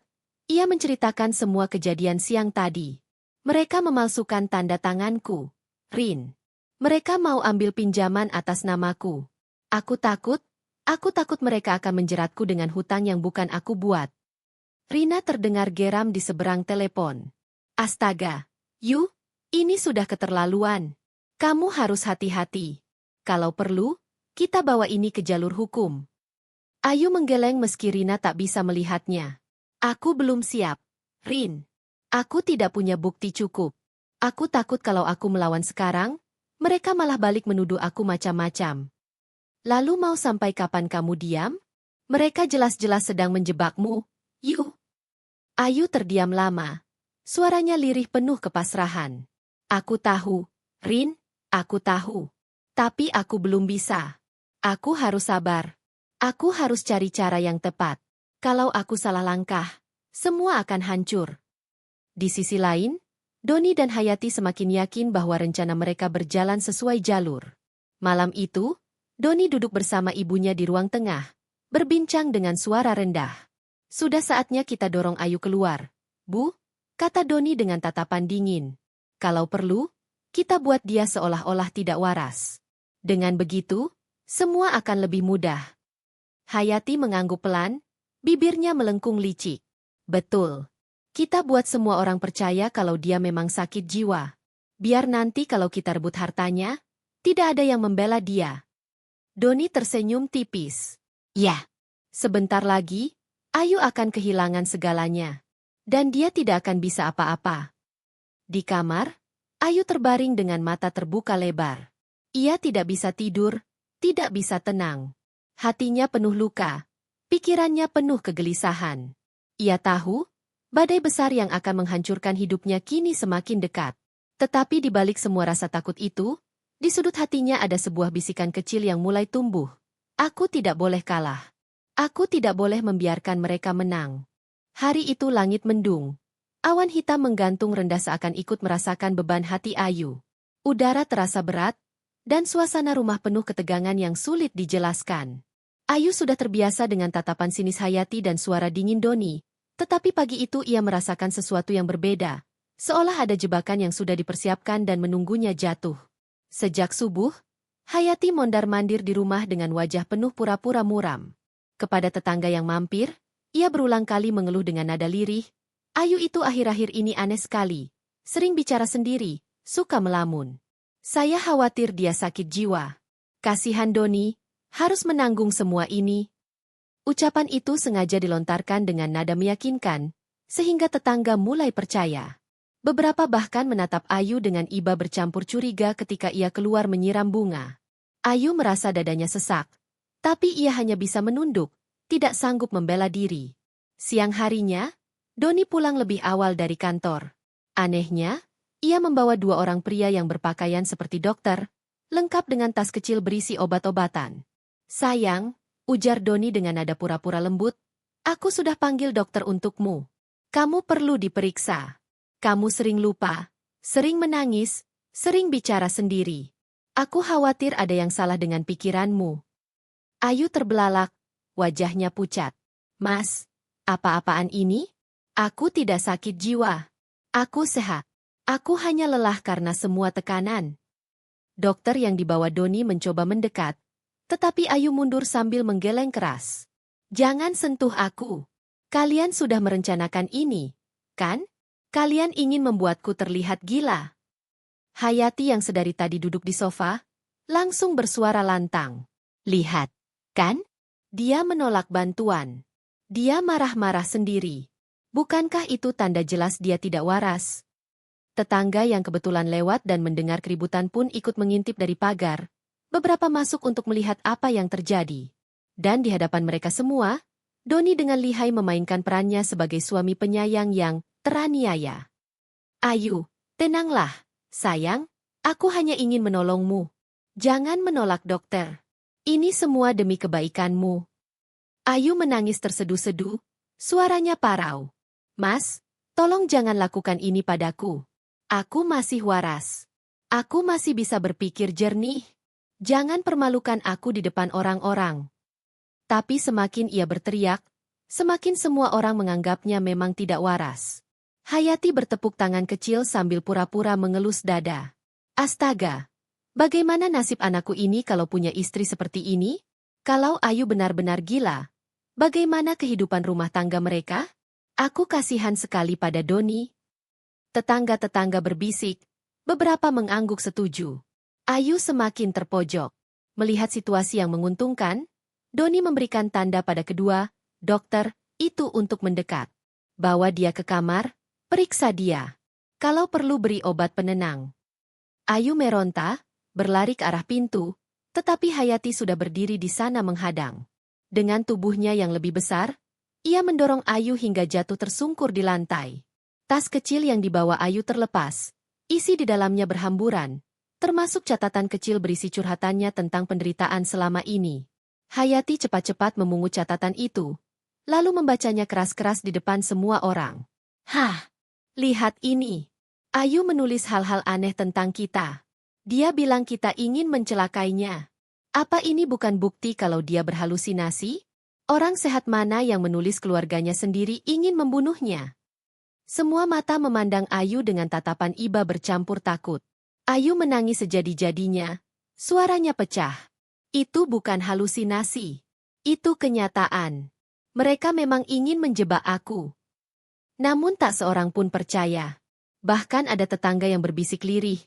ia menceritakan semua kejadian siang tadi. "Mereka memalsukan tanda tanganku, Rin. Mereka mau ambil pinjaman atas namaku. Aku takut mereka akan menjeratku dengan hutang yang bukan aku buat. Rina terdengar geram di seberang telepon. Astaga, Yu, ini sudah keterlaluan. Kamu harus hati-hati. Kalau perlu, kita bawa ini ke jalur hukum. Ayu menggeleng meski Rina tak bisa melihatnya. Aku belum siap, Rin. Aku tidak punya bukti cukup. Aku takut kalau aku melawan sekarang, mereka malah balik menuduh aku macam-macam. Lalu mau sampai kapan kamu diam? Mereka jelas-jelas sedang menjebakmu, Yu. Ayu terdiam lama. Suaranya lirih penuh kepasrahan. Aku tahu, Rin, aku tahu. Tapi aku belum bisa. Aku harus sabar. Aku harus cari cara yang tepat. Kalau aku salah langkah, semua akan hancur. Di sisi lain, Doni dan Hayati semakin yakin bahwa rencana mereka berjalan sesuai jalur. Malam itu, Doni duduk bersama ibunya di ruang tengah, berbincang dengan suara rendah. Sudah saatnya kita dorong Ayu keluar, Bu, kata Doni dengan tatapan dingin. Kalau perlu, kita buat dia seolah-olah tidak waras. Dengan begitu, semua akan lebih mudah. Hayati mengangguk pelan, bibirnya melengkung licik. Betul. Kita buat semua orang percaya kalau dia memang sakit jiwa. Biar nanti kalau kita rebut hartanya, tidak ada yang membela dia. Doni tersenyum tipis. Ya, sebentar lagi, Ayu akan kehilangan segalanya. Dan dia tidak akan bisa apa-apa. Di kamar, Ayu terbaring dengan mata terbuka lebar. Ia tidak bisa tidur, tidak bisa tenang. Hatinya penuh luka, pikirannya penuh kegelisahan. Ia tahu, badai besar yang akan menghancurkan hidupnya kini semakin dekat. Tetapi di balik semua rasa takut itu, di sudut hatinya ada sebuah bisikan kecil yang mulai tumbuh. Aku tidak boleh kalah. Aku tidak boleh membiarkan mereka menang. Hari itu langit mendung. Awan hitam menggantung rendah seakan ikut merasakan beban hati Ayu. Udara terasa berat, dan suasana rumah penuh ketegangan yang sulit dijelaskan. Ayu sudah terbiasa dengan tatapan sinis Hayati dan suara dingin Doni, tetapi pagi itu ia merasakan sesuatu yang berbeda, seolah ada jebakan yang sudah dipersiapkan dan menunggunya jatuh. Sejak subuh, Hayati mondar-mandir di rumah dengan wajah penuh pura-pura muram. Kepada tetangga yang mampir, ia berulang kali mengeluh dengan nada lirih. Ayu itu akhir-akhir ini aneh sekali, sering bicara sendiri, suka melamun. Saya khawatir dia sakit jiwa. Kasihan Doni, harus menanggung semua ini. Ucapan itu sengaja dilontarkan dengan nada meyakinkan, sehingga tetangga mulai percaya. Beberapa bahkan menatap Ayu dengan iba bercampur curiga ketika ia keluar menyiram bunga. Ayu merasa dadanya sesak, tapi ia hanya bisa menunduk, tidak sanggup membela diri. Siang harinya, Doni pulang lebih awal dari kantor. Anehnya, ia membawa dua orang pria yang berpakaian seperti dokter, lengkap dengan tas kecil berisi obat-obatan. Sayang, ujar Doni dengan nada pura-pura lembut, aku sudah panggil dokter untukmu. Kamu perlu diperiksa. Kamu sering lupa, sering menangis, sering bicara sendiri. Aku khawatir ada yang salah dengan pikiranmu. Ayu terbelalak, wajahnya pucat. Mas, apa-apaan ini? Aku tidak sakit jiwa. Aku sehat. Aku hanya lelah karena semua tekanan. Dokter yang dibawa Doni mencoba mendekat, tetapi Ayu mundur sambil menggeleng keras. Jangan sentuh aku. Kalian sudah merencanakan ini, kan? Kalian ingin membuatku terlihat gila. Hayati yang sedari tadi duduk di sofa, langsung bersuara lantang. Lihat, kan? Dia menolak bantuan. Dia marah-marah sendiri. Bukankah itu tanda jelas dia tidak waras? Tetangga yang kebetulan lewat dan mendengar keributan pun ikut mengintip dari pagar. Beberapa masuk untuk melihat apa yang terjadi. Dan di hadapan mereka semua, Doni dengan lihai memainkan perannya sebagai suami penyayang yang teraniaya. Ayu, tenanglah, sayang, aku hanya ingin menolongmu. Jangan menolak dokter. Ini semua demi kebaikanmu. Ayu menangis terseduh-seduh, suaranya parau. Mas, tolong jangan lakukan ini padaku. Aku masih waras. Aku masih bisa berpikir jernih. Jangan permalukan aku di depan orang-orang. Tapi semakin ia berteriak, semakin semua orang menganggapnya memang tidak waras. Hayati bertepuk tangan kecil sambil pura-pura mengelus dada. Astaga, Bagaimana nasib anakku ini kalau punya istri seperti ini? Kalau Ayu benar-benar gila, bagaimana kehidupan rumah tangga mereka? Aku kasihan sekali pada Doni. Tetangga-tetangga berbisik, beberapa mengangguk setuju. Ayu semakin terpojok. Melihat situasi yang menguntungkan, Doni memberikan tanda pada kedua dokter itu untuk mendekat. Bawa dia ke kamar, periksa dia. Kalau perlu beri obat penenang. Ayu meronta, berlari ke arah pintu, tetapi Hayati sudah berdiri di sana menghadang. Dengan tubuhnya yang lebih besar, ia mendorong Ayu hingga jatuh tersungkur di lantai. Tas kecil yang dibawa Ayu terlepas, isi di dalamnya berhamburan, termasuk catatan kecil berisi curhatannya tentang penderitaan selama ini. Hayati cepat-cepat memungut catatan itu, lalu membacanya keras-keras di depan semua orang. Hah, lihat ini. Ayu menulis hal-hal aneh tentang kita. Dia bilang kita ingin mencelakainya. Apa ini bukan bukti kalau dia berhalusinasi? Orang sehat mana yang menulis keluarganya sendiri ingin membunuhnya? Semua mata memandang Ayu dengan tatapan iba bercampur takut. Ayu menangis sejadi-jadinya. Suaranya pecah. Itu bukan halusinasi. Itu kenyataan. Mereka memang ingin menjebak aku. Namun tak seorang pun percaya. Bahkan ada tetangga yang berbisik lirih.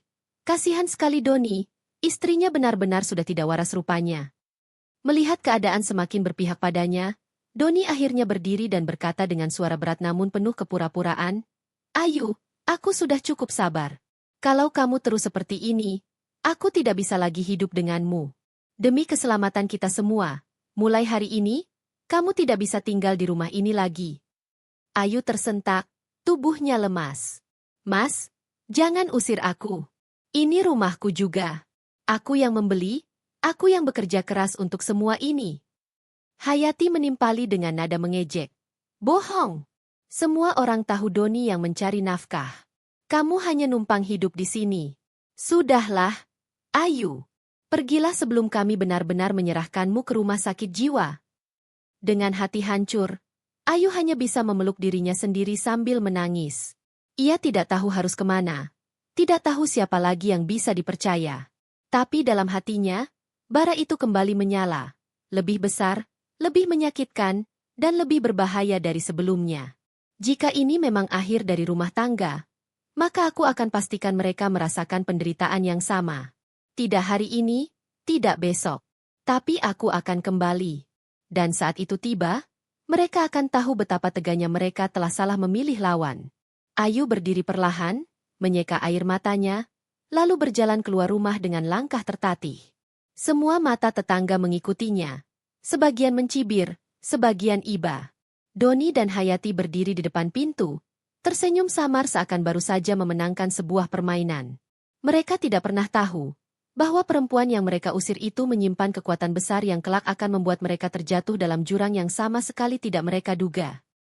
Kasihan sekali Doni, istrinya benar-benar sudah tidak waras rupanya. Melihat keadaan semakin berpihak padanya, Doni akhirnya berdiri dan berkata dengan suara berat namun penuh kepura-puraan, Ayu, aku sudah cukup sabar. Kalau kamu terus seperti ini, aku tidak bisa lagi hidup denganmu. Demi keselamatan kita semua, mulai hari ini, kamu tidak bisa tinggal di rumah ini lagi. Ayu tersentak, tubuhnya lemas. Mas, jangan usir aku. Ini rumahku juga. Aku yang membeli, aku yang bekerja keras untuk semua ini. Hayati menimpali dengan nada mengejek. Bohong. Semua orang tahu Doni yang mencari nafkah. Kamu hanya numpang hidup di sini. Sudahlah, Ayu. Pergilah sebelum kami benar-benar menyerahkanmu ke rumah sakit jiwa. Dengan hati hancur, Ayu hanya bisa memeluk dirinya sendiri sambil menangis. Ia tidak tahu harus kemana. Tidak tahu siapa lagi yang bisa dipercaya. Tapi dalam hatinya, bara itu kembali menyala. Lebih besar, lebih menyakitkan, dan lebih berbahaya dari sebelumnya. Jika ini memang akhir dari rumah tangga, maka aku akan pastikan mereka merasakan penderitaan yang sama. Tidak hari ini, tidak besok. Tapi aku akan kembali. Dan saat itu tiba, mereka akan tahu betapa teganya mereka telah salah memilih lawan. Ayu berdiri perlahan, menyeka air matanya, lalu berjalan keluar rumah dengan langkah tertatih. Semua mata tetangga mengikutinya. Sebagian mencibir, sebagian iba. Doni dan Hayati berdiri di depan pintu, tersenyum samar seakan baru saja memenangkan sebuah permainan. Mereka tidak pernah tahu bahwa perempuan yang mereka usir itu menyimpan kekuatan besar yang kelak akan membuat mereka terjatuh dalam jurang yang sama sekali tidak mereka duga.